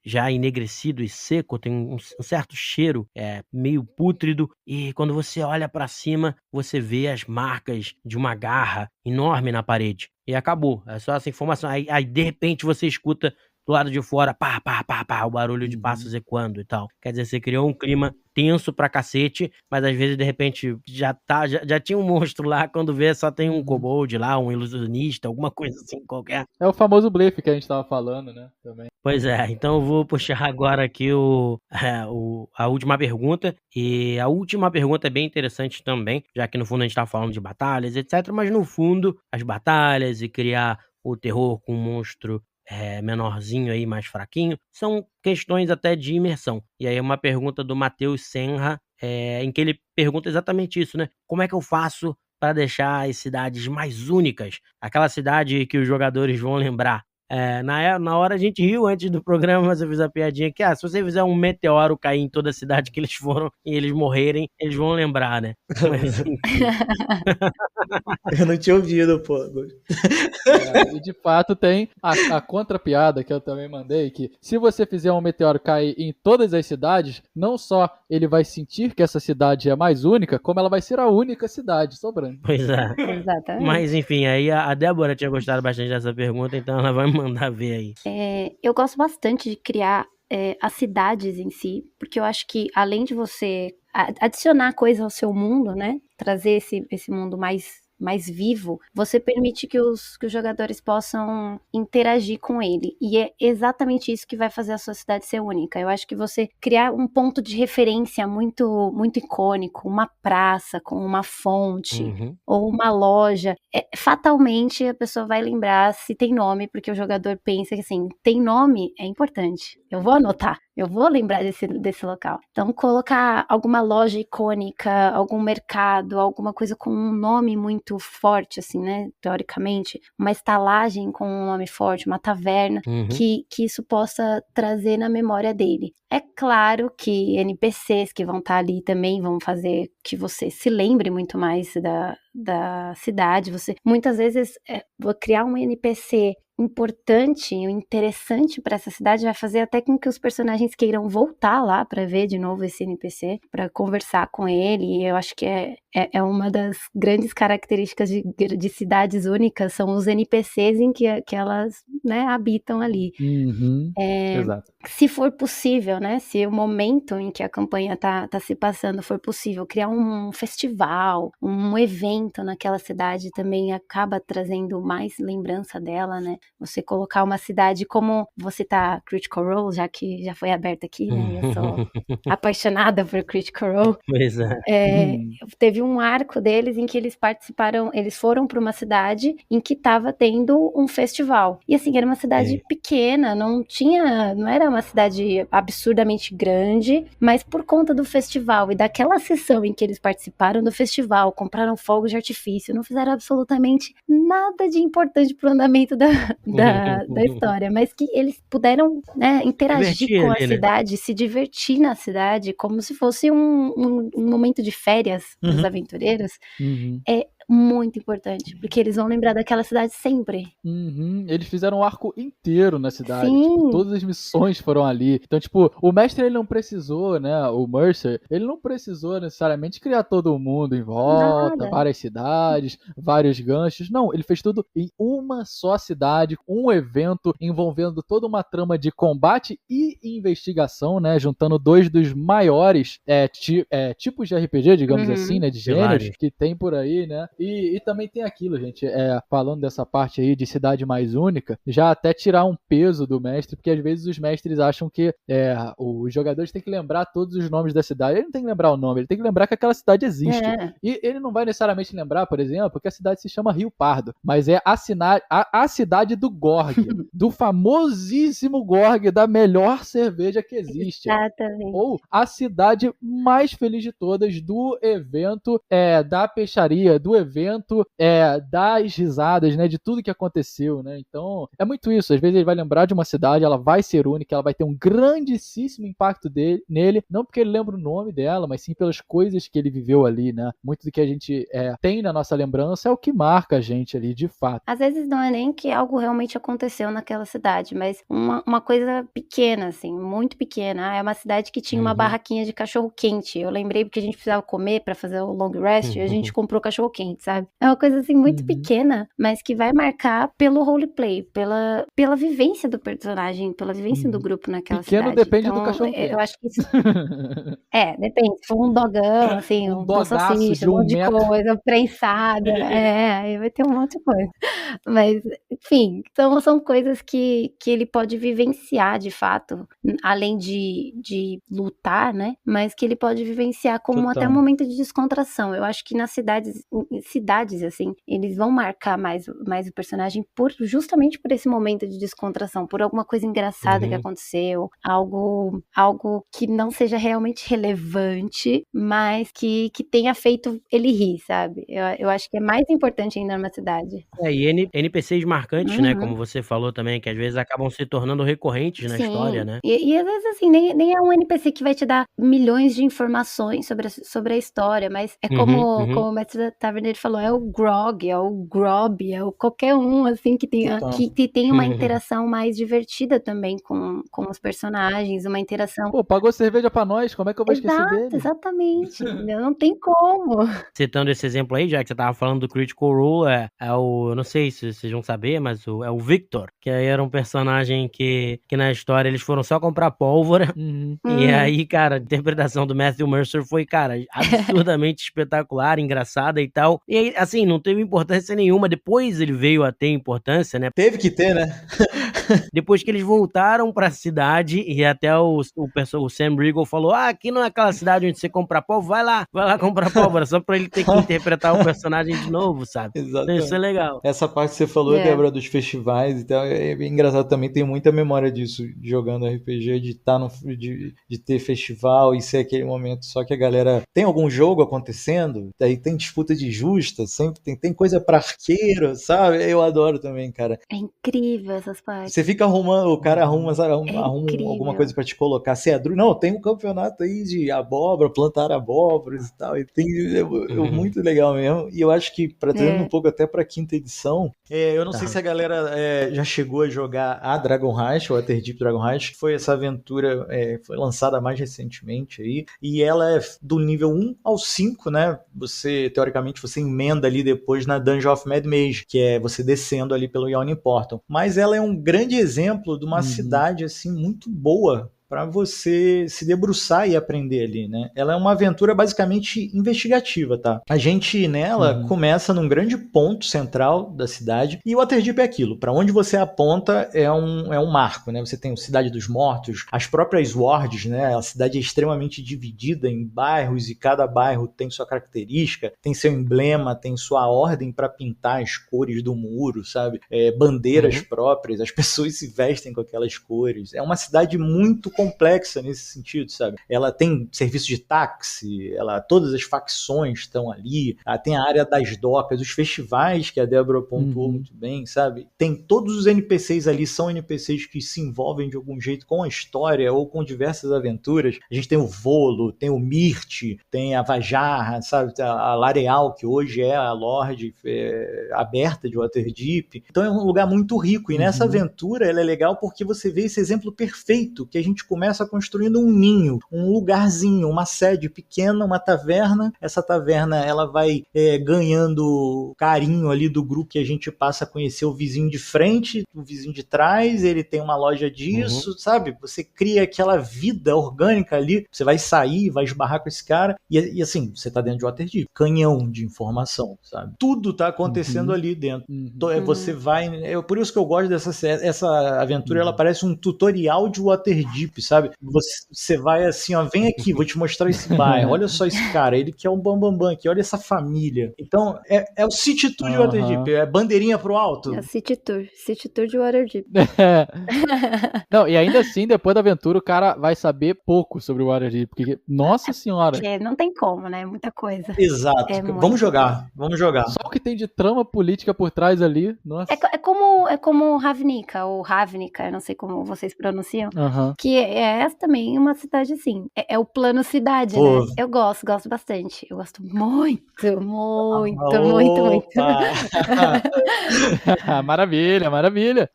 A: já enegrecido e seco, tem um certo cheiro meio pútrido, e quando você olha para cima, você vê as marcas de uma garra enorme na parede. E acabou, é só essa informação. Aí de repente você escuta do lado de fora, pá, pá, pá, pá, o barulho de passos ecoando e tal. Quer dizer, você criou um clima tenso pra cacete, mas às vezes, de repente, já tinha um monstro lá, quando vê, só tem um kobold lá, um ilusionista, alguma coisa assim, qualquer.
B: É o famoso blefe que a gente tava falando, né, também.
A: Pois é, então eu vou puxar agora aqui a última pergunta, e a última pergunta é bem interessante também, já que no fundo a gente tá falando de batalhas, etc, mas no fundo, as batalhas e criar o terror com um monstro menorzinho aí, mais fraquinho, são questões até de imersão. E aí é uma pergunta do Matheus Senra, em que ele pergunta exatamente isso, né? Como é que eu faço para deixar as cidades mais únicas? Aquela cidade que os jogadores vão lembrar. Na hora a gente riu antes do programa, mas eu fiz a piadinha que, se você fizer um meteoro cair em toda a cidade que eles foram e eles morrerem, eles vão lembrar, né? Mas,
C: eu não tinha ouvido, pô.
B: E de fato tem a contra-piada que eu também mandei, que se você fizer um meteoro cair em todas as cidades, não só ele vai sentir que essa cidade é mais única, como ela vai ser a única cidade sobrando.
A: Pois é.
D: Exatamente.
A: Mas enfim, aí a Débora tinha gostado bastante dessa pergunta, então ela vai mandar ver aí.
D: Eu gosto bastante de criar as cidades em si, porque eu acho que além de você adicionar coisa ao seu mundo, né, trazer esse mundo mais vivo, você permite que os jogadores possam interagir com ele. E é exatamente isso que vai fazer a sua cidade ser única. Eu acho que você criar um ponto de referência muito, muito icônico, uma praça com uma fonte, ou uma loja, fatalmente a pessoa vai lembrar se tem nome, porque o jogador pensa que assim, tem nome é importante. Eu vou anotar. Eu vou lembrar desse local. Então, colocar alguma loja icônica, algum mercado, alguma coisa com um nome muito forte, assim, né? Teoricamente. Uma estalagem com um nome forte, uma taverna, que isso possa trazer na memória dele. É claro que NPCs que vão estar ali também vão fazer que você se lembre muito mais da cidade. Você, muitas vezes, criar um NPC importante e interessante para essa cidade vai fazer até com que os personagens queiram voltar lá para ver de novo esse NPC, para conversar com ele. E eu acho que é uma das grandes características de cidades únicas, são os NPCs em que elas, né, habitam ali.
B: Exato.
D: Se for possível, né, se o momento em que a campanha tá se passando for possível, criar um festival, um evento naquela cidade também acaba trazendo mais lembrança dela, né? Você colocar uma cidade como você tá Critical Role, já que já foi aberta aqui, né? Eu sou apaixonada por Critical Role.
A: Pois é.
D: Teve um arco deles em que eles participaram, eles foram para uma cidade em que estava tendo um festival. E assim, era uma cidade pequena, não era uma cidade absurdamente grande, mas por conta do festival e daquela sessão em que eles participaram do festival, compraram fogos de artifício, não fizeram absolutamente nada de importante pro andamento da história, mas que eles puderam, né, interagir com a cidade, se divertir na cidade, como se fosse um momento de férias para os aventureiros. É muito importante, porque eles vão lembrar daquela cidade sempre.
B: Eles fizeram um arco inteiro na cidade. Tipo, todas as missões foram ali. Então, tipo, o mestre, ele não precisou, né, o Mercer, ele não precisou necessariamente criar todo mundo em volta, várias cidades, vários ganchos. Não, ele fez tudo em uma só cidade, um evento envolvendo toda uma trama de combate e investigação, né, juntando dois dos maiores tipos de RPG, digamos assim, né, de gêneros que tem por aí, né. E também tem aquilo, gente, falando dessa parte aí de cidade mais única, já até tirar um peso do mestre, porque às vezes os mestres acham que os jogadores têm que lembrar todos os nomes da cidade. Ele não tem que lembrar o nome, ele tem que lembrar que aquela cidade existe. E ele não vai necessariamente lembrar, por exemplo, que a cidade se chama Rio Pardo, mas é a cidade do Gorg, do famosíssimo Gorg, da melhor cerveja que existe.
D: Exatamente.
B: Ou a cidade mais feliz de todas do evento da peixaria, do evento das risadas, né, de tudo que aconteceu, né? Então, é muito isso. Às vezes ele vai lembrar de uma cidade, ela vai ser única, ela vai ter um grandíssimo impacto nele, não porque ele lembra o nome dela, mas sim pelas coisas que ele viveu ali, né? Muito do que a gente tem na nossa lembrança é o que marca a gente ali, de fato.
D: Às vezes não é nem que algo realmente aconteceu naquela cidade, mas uma coisa pequena, assim, muito pequena. É uma cidade que tinha uma barraquinha de cachorro-quente. Eu lembrei porque a gente precisava comer pra fazer o long rest, e a gente comprou cachorro-quente, sabe? É uma coisa, assim, muito pequena, mas que vai marcar pelo roleplay, pela vivência do personagem, pela vivência do grupo naquela
B: pequeno
D: cidade.
B: Depende
D: então,
B: do cachorro-quente.
D: Eu acho que isso... depende. Se for um dogão, assim, um salsicha, um monte de coisa, prensada, aí vai ter um monte de coisa. Mas, enfim, então são coisas que ele pode vivenciar, de fato, além de lutar, né? Mas que ele pode vivenciar como até um momento de descontração. Eu acho que nas cidades, assim, eles vão marcar mais o personagem justamente por esse momento de descontração, por alguma coisa engraçada que aconteceu, algo que não seja realmente relevante, mas que tenha feito ele rir, sabe? Eu acho que é mais importante ainda numa cidade.
A: E NPCs marcantes, né? Como você falou também, que às vezes acabam se tornando recorrentes na história, né?
D: E às vezes, assim, nem é um NPC que vai te dar milhões de informações sobre a história, mas é como o mestre Taverneiro falou, é o Grog, é o Grob, é o qualquer um, assim, que tem uma interação mais divertida também com os personagens, uma interação...
B: Pô, pagou cerveja pra nós, como é que eu vou esquecer dele?
D: Exatamente, não tem como.
A: Citando esse exemplo aí, já que você tava falando do Critical Role, eu não sei se vocês vão saber, mas é o Victor, que aí era um personagem que na história eles foram só comprar pólvora, e aí, cara, a interpretação do Matthew Mercer foi, cara, absurdamente espetacular, engraçada e tal, e aí, assim, não teve importância nenhuma, depois ele veio a ter importância, né?
C: Teve que ter, né?
A: Depois que eles voltaram pra cidade, e até o Sam Riegel falou, aqui não é aquela cidade onde você compra pólvora, vai lá comprar pólvora, só pra ele ter que interpretar o personagem de novo, sabe?
C: Exatamente.
A: Então isso é legal.
C: Essa parte que você falou, Débora, dos festivais e tal, é bem engraçado também, tenho muita memória disso, jogando RPG, de ter festival e ser aquele momento só que a galera... Tem algum jogo acontecendo, daí tem disputa de justa, sempre tem coisa pra arqueiro, sabe? Eu adoro também, cara.
D: É incrível essas partes.
C: Você fica arrumando, o cara arruma alguma coisa pra te colocar. Você não, tem um campeonato aí de abóbora, plantar abóboras e tal. E muito legal mesmo. E eu acho que, trazendo um pouco até pra quinta edição, eu não sei se a galera já chegou a jogar a Dragon Heist, ou a Waterdeep Dragon Heist, que foi essa aventura, foi lançada mais recentemente aí. E ela é do nível 1 ao 5, né? Teoricamente, você emenda ali depois na Dungeon of Mad Mage, que é você descendo ali pelo Yawning Portal. Mas ela é um grande exemplo de uma cidade assim muito boa para você se debruçar e aprender ali, né? Ela é uma aventura basicamente investigativa, tá? A gente nela começa num grande ponto central da cidade e o Waterdeep é aquilo. Para onde você aponta é um marco, né? Você tem a Cidade dos Mortos, as próprias wards, né? A cidade é extremamente dividida em bairros e cada bairro tem sua característica, tem seu emblema, tem sua ordem para pintar as cores do muro, sabe? Bandeiras próprias, as pessoas se vestem com aquelas cores. É uma cidade muito complexa nesse sentido, sabe? Ela tem serviço de táxi, todas as facções estão ali, tem a área das docas, os festivais que a Débora pontuou muito bem, sabe? Tem todos os NPCs ali, são NPCs que se envolvem de algum jeito com a história ou com diversas aventuras. A gente tem o Volo, tem o Mirt, tem a Vajarra, sabe? A Lareal, que hoje é a Lorde aberta de Waterdeep. Então é um lugar muito rico e nessa aventura ela é legal porque você vê esse exemplo perfeito que a gente começa construindo um ninho, um lugarzinho, uma sede pequena, uma taverna. Essa taverna, ela vai ganhando carinho ali do grupo, que a gente passa a conhecer o vizinho de frente, o vizinho de trás, ele tem uma loja disso, sabe? Você cria aquela vida orgânica ali, você vai sair, vai esbarrar com esse cara, e assim, você tá dentro de Waterdeep, canhão de informação, sabe? Tudo tá acontecendo ali dentro. Você vai... por isso que eu gosto essa aventura, ela parece um tutorial de Waterdeep, sabe? Você vai assim, ó, vem aqui, vou te mostrar esse bairro, olha só esse cara, ele que é um bambambam aqui, olha essa família. Então, é o City Tour de Waterdeep, é bandeirinha pro alto.
D: É o City Tour de Waterdeep.
B: Não, e ainda assim, depois da aventura, o cara vai saber pouco sobre o Waterdeep, porque, nossa senhora...
D: Não tem como, né? Muita coisa.
C: Exato. Vamos jogar.
B: Só o que tem de trama política por trás ali, nossa.
D: É como Ravnica, ou Ravnica, eu não sei como vocês pronunciam, que é também uma cidade assim. É o plano cidade, né? Eu gosto bastante. Eu gosto muito.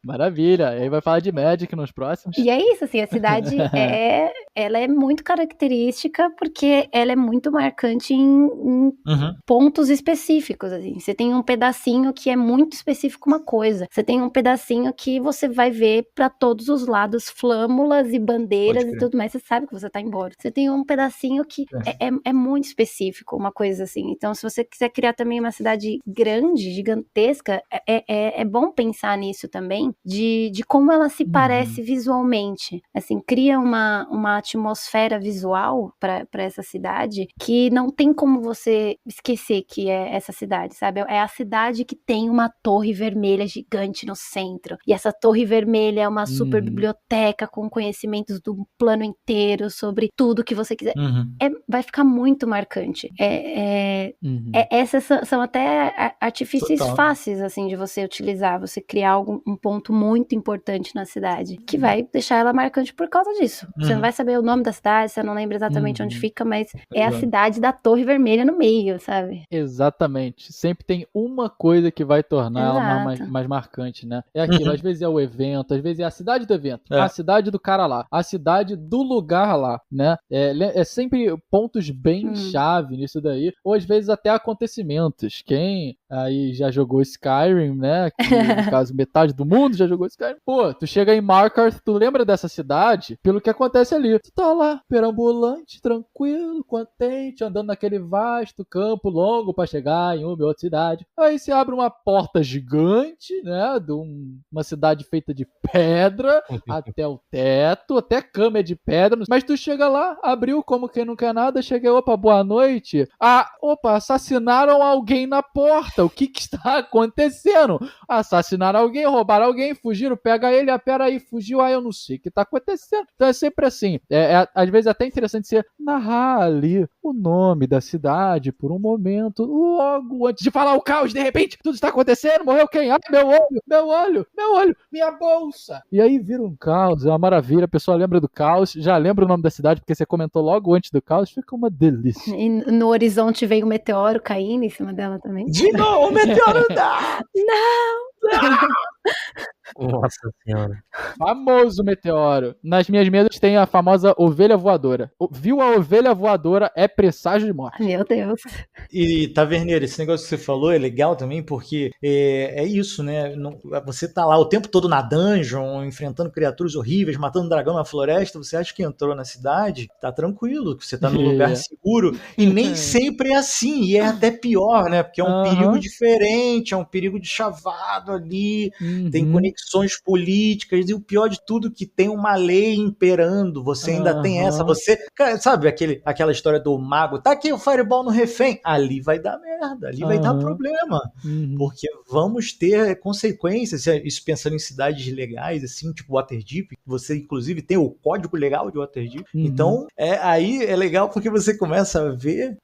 B: Maravilha. Aí vai falar de Magic nos próximos.
D: E é isso, assim, a cidade ela é muito característica porque ela é muito marcante em pontos específicos, assim. Você tem um pedacinho que é muito específico uma coisa. Você tem um pedacinho que você vai ver pra todos os lados flâmulas e bandeiras e tudo mais. Você sabe que você tá embora. Você tem um pedacinho que é muito específico, uma coisa assim. Então, se você quiser criar também uma cidade grande, gigantesca, é bom pensar nisso também, de como ela se parece visualmente. Assim, cria uma atmosfera visual pra essa cidade que não tem como você esquecer que é essa cidade, sabe? É a cidade que tem uma torre vermelha gigante no centro. E essa torre vermelha é uma super biblioteca com conhecimentos do plano inteiro sobre tudo que você quiser. Vai ficar muito marcante. Essas são até artifícios fáceis, assim, de você utilizar. Você criar um ponto muito importante na cidade, que vai deixar ela marcante por causa disso. Você não vai saber o nome da cidade, você não lembra exatamente onde fica, mas é a cidade da Torre Vermelha no meio, sabe?
B: Exatamente. Sempre tem uma coisa que vai tornar ela mais marcante, né? É aquilo, às vezes é o evento, às vezes é a cidade do evento, a cidade do cara lá, a cidade do lugar lá, né? É sempre pontos bem chave nisso daí, ou às vezes até acontecimentos. Quem aí já jogou Skyrim, né? Que, no caso, metade do mundo já jogou Skyrim. Pô, tu chega em Markarth, tu lembra dessa cidade pelo que acontece ali. Tu tá lá, perambulante, tranquilo, contente, andando naquele vasto campo longo pra chegar em uma outra cidade. Aí você abre uma porta gigante, né? De uma cidade feita de pedra até o teto, até cama é de pedra. Mas tu chega lá, abriu como quem não quer nada, chega, opa, boa noite. Assassinaram alguém na porta. O que está acontecendo? Assassinaram alguém, roubaram alguém, fugiram, pega ele, pera aí, fugiu, eu não sei o que está acontecendo. Então é sempre assim, às vezes até interessante você narrar ali o nome da cidade por um momento, logo antes de falar o caos, de repente, tudo está acontecendo, morreu quem? Meu olho, minha bolsa. E aí vira um caos, é uma maravilha, a pessoa lembra do caos, já lembra o nome da cidade, porque você comentou logo antes do caos, fica uma delícia.
D: E no horizonte vem um meteoro caindo em cima dela também.
C: De novo, o meteoro
D: Não!
A: Nossa senhora.
B: Famoso meteoro. Nas minhas mesas tem a famosa ovelha voadora. Viu a ovelha voadora é presságio de morte.
D: Meu Deus.
C: E, Taverneiro, esse negócio que você falou é legal também, porque é isso, né? Você tá lá o tempo todo na dungeon, enfrentando criaturas horríveis, matando dragão na floresta, você acha que entrou na cidade, tá tranquilo, que você tá num lugar seguro, e nem sempre é assim, e é até pior, né? Porque é um perigo diferente, é um perigo de chavado ali, tem conexões políticas, e o pior de tudo que tem uma lei imperando, você ainda tem essa, sabe aquela história do mago, tá aqui o fireball no refém, ali vai dar merda, ali vai dar problema, porque vamos ter consequências, isso pensando em cidades legais, assim, tipo Waterdeep, você inclusive tem o código legal de Waterdeep, então aí é legal porque você começa a ver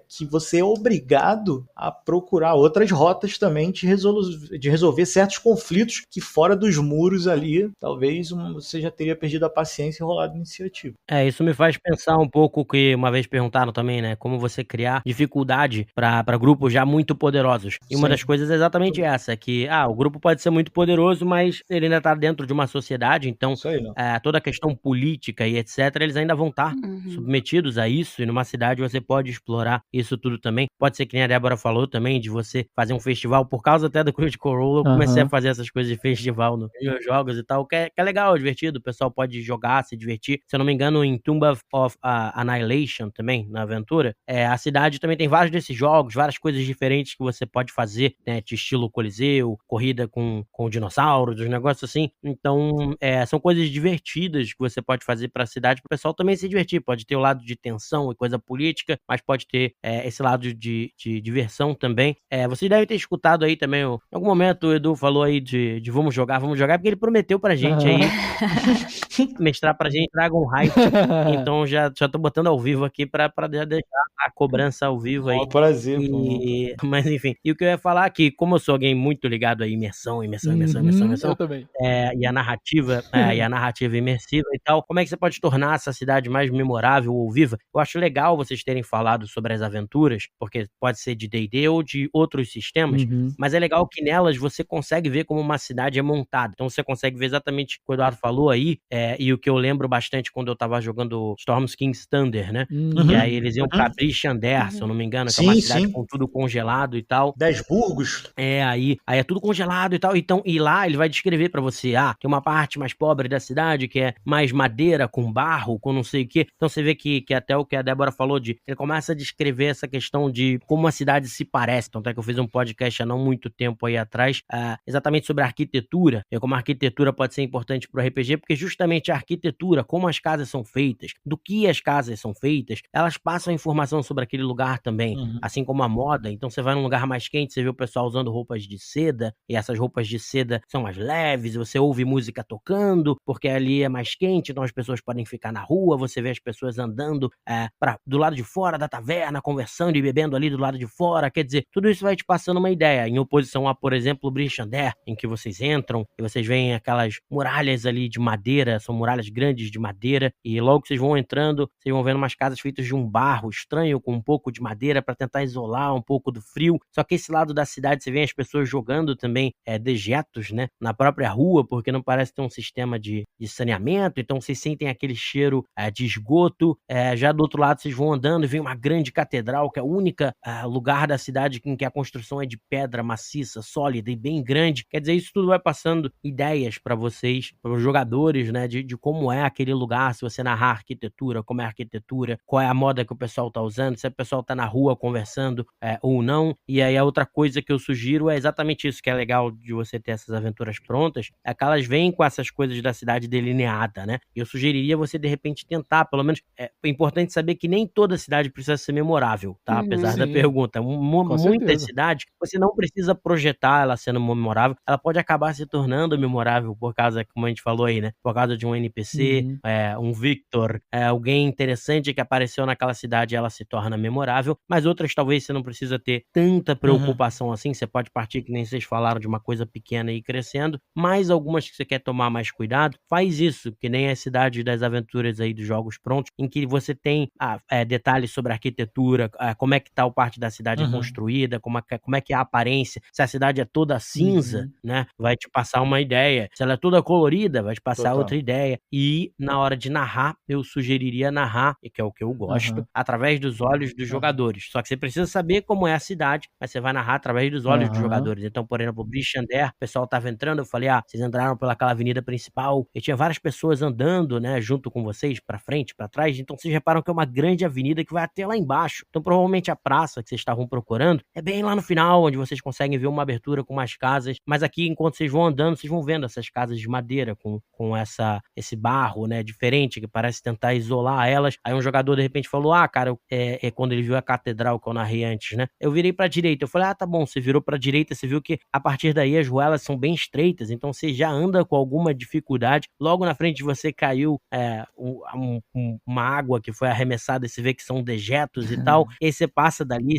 C: que você é obrigado a procurar outras rotas também de resolver certos conflitos que fora dos muros ali, talvez você já teria perdido a paciência e rolado iniciativa.
A: Isso me faz pensar um pouco que uma vez perguntaram também, né, como você criar dificuldade para grupos já muito poderosos. E uma
C: Sim.
A: das coisas é exatamente essa, que o grupo pode ser muito poderoso, mas ele ainda tá dentro de uma sociedade, então
C: Isso aí, né?
A: toda a questão política e etc, eles ainda vão estar submetidos a isso, e numa cidade você pode explorar isso tudo também. Pode ser que nem a Débora falou também, de você fazer um festival, por causa até do Critical Role, eu comecei a fazer essas coisas de festival nos meus jogos e tal, que é legal, divertido, o pessoal pode jogar, se divertir. Se eu não me engano, em Tomb of Annihilation também, na aventura, a cidade também tem vários desses jogos, várias coisas diferentes que você pode fazer, né, de estilo Coliseu, corrida com dinossauros, os negócios assim. Então, são coisas divertidas que você pode fazer pra cidade, pro pessoal também se divertir. Pode ter o lado de tensão e coisa política, mas pode ter esse lado de diversão também. Vocês devem ter escutado aí também, em algum momento o Edu falou aí de vamos jogar, porque ele prometeu pra gente aí mestrar pra gente Dragon Heist. Então já tô botando ao vivo aqui pra deixar a cobrança ao vivo aí.
C: É um prazer,
A: Mas enfim, e o que eu ia falar aqui, como eu sou alguém muito ligado a imersão,
B: Eu também.
A: e a narrativa, imersiva e tal, como é que você pode tornar essa cidade mais memorável ou viva? Eu acho legal vocês terem falado sobre as aventuras, porque pode ser de D&D ou de outros sistemas, mas é legal que nelas você consegue ver como uma cidade é montada. Então você consegue ver exatamente o que o Eduardo falou aí, e o que eu lembro bastante quando eu tava jogando Storm's King's Thunder, né? E aí eles iam pra Brishander, se eu não me engano, que é uma cidade com tudo congelado e tal.
C: 10 burgos.
A: Aí é tudo congelado e tal. Então, e lá ele vai descrever pra você, tem uma parte mais pobre da cidade que é mais madeira, com barro, com não sei o quê. Então você vê que até o que a Débora falou ele começa a descrever essa questão de como a cidade se parece. Então até que eu fiz um podcast há não muito tempo aí atrás, exatamente sobre a arquitetura, e como a arquitetura pode ser importante pro RPG, porque justamente a arquitetura, como as casas são feitas, do que as casas são feitas, elas passam informação sobre aquele lugar também, assim como a moda. Então você vai num lugar mais quente, você vê o pessoal usando roupas de seda, e essas roupas de seda são mais leves, você ouve música tocando, porque ali é mais quente, então as pessoas podem ficar na rua, você vê as pessoas andando do lado de fora da taverna, conversando e bebendo ali do lado de fora. Quer dizer, tudo isso vai te passando uma ideia, em oposição a, por exemplo, Brishander, em que vocês entram e vocês veem aquelas muralhas ali de madeira, são muralhas grandes de madeira, e logo que vocês vão entrando, vocês vão vendo umas casas feitas de um barro estranho, com um pouco de madeira para tentar isolar um pouco do frio. Só que esse lado da cidade, você vê as pessoas jogando também dejetos, né, na própria rua, porque não parece ter um sistema de saneamento, então vocês sentem aquele cheiro de esgoto. Já do outro lado, vocês vão andando e vem uma grande catedral, que é o único lugar da cidade em que a construção é de pedra maciça, sólida e bem grande. Quer dizer, isso tudo vai passando ideias para vocês, para os jogadores, né, de como é aquele lugar, se você narrar a arquitetura, como é a arquitetura, qual é a moda que o pessoal tá usando, se o pessoal tá na rua conversando ou não. E aí a outra coisa que eu sugiro é exatamente isso, que é legal de você ter essas aventuras prontas, é que elas vêm com essas coisas da cidade delineada, né? Eu sugeriria você, de repente, tentar, pelo menos, é importante saber que nem toda cidade precisa ser memorável, tá? Apesar da pergunta. Muitas cidades, você não precisa projetar ela sendo memorável, ela pode acabar se tornando memorável por causa, como a gente falou aí, né? Por causa de um NPC, um Victor, alguém interessante que apareceu naquela cidade, ela se torna memorável, mas outras talvez você não precisa ter tanta preocupação assim, você pode partir, que nem vocês falaram, de uma coisa pequena e ir crescendo, mas algumas que você quer tomar mais cuidado, faz isso, que nem a cidade das aventuras aí dos jogos prontos, em que você tem detalhes sobre a arquitetura, como é que tá o parte da cidade construída, como é que é a aparência, se a cidade é toda cinza, né, vai te passar uma ideia, se ela é toda colorida, vai te passar outra ideia, e na hora de narrar, eu sugeriria narrar, que é o que eu gosto, através dos olhos dos jogadores, só que você precisa saber como é a cidade, mas você vai narrar através dos olhos dos jogadores. Então, por exemplo, Brishander, o pessoal tava entrando, eu falei, vocês entraram pelaquela avenida principal, e tinha várias pessoas andando, né, junto com vocês, pra frente, pra trás, então vocês reparam que é uma grande avenida que vai até lá embaixo. Então, provavelmente a praça que vocês estavam procurando é bem lá no final, onde vocês conseguem ver uma abertura com umas casas, mas aqui, enquanto vocês vão andando, vocês vão vendo essas casas de madeira, com esse barro, né, diferente, que parece tentar isolar elas. Aí um jogador, de repente, falou, cara, quando ele viu a catedral que eu narrei antes, né, eu virei pra direita. Eu falei, tá bom, você virou pra direita, você viu que a partir daí as ruelas são bem estreitas, então você já anda com alguma dificuldade. Logo na frente de você caiu uma água que foi arremessada, e você vê que são dejetos e tal, e aí você passa dali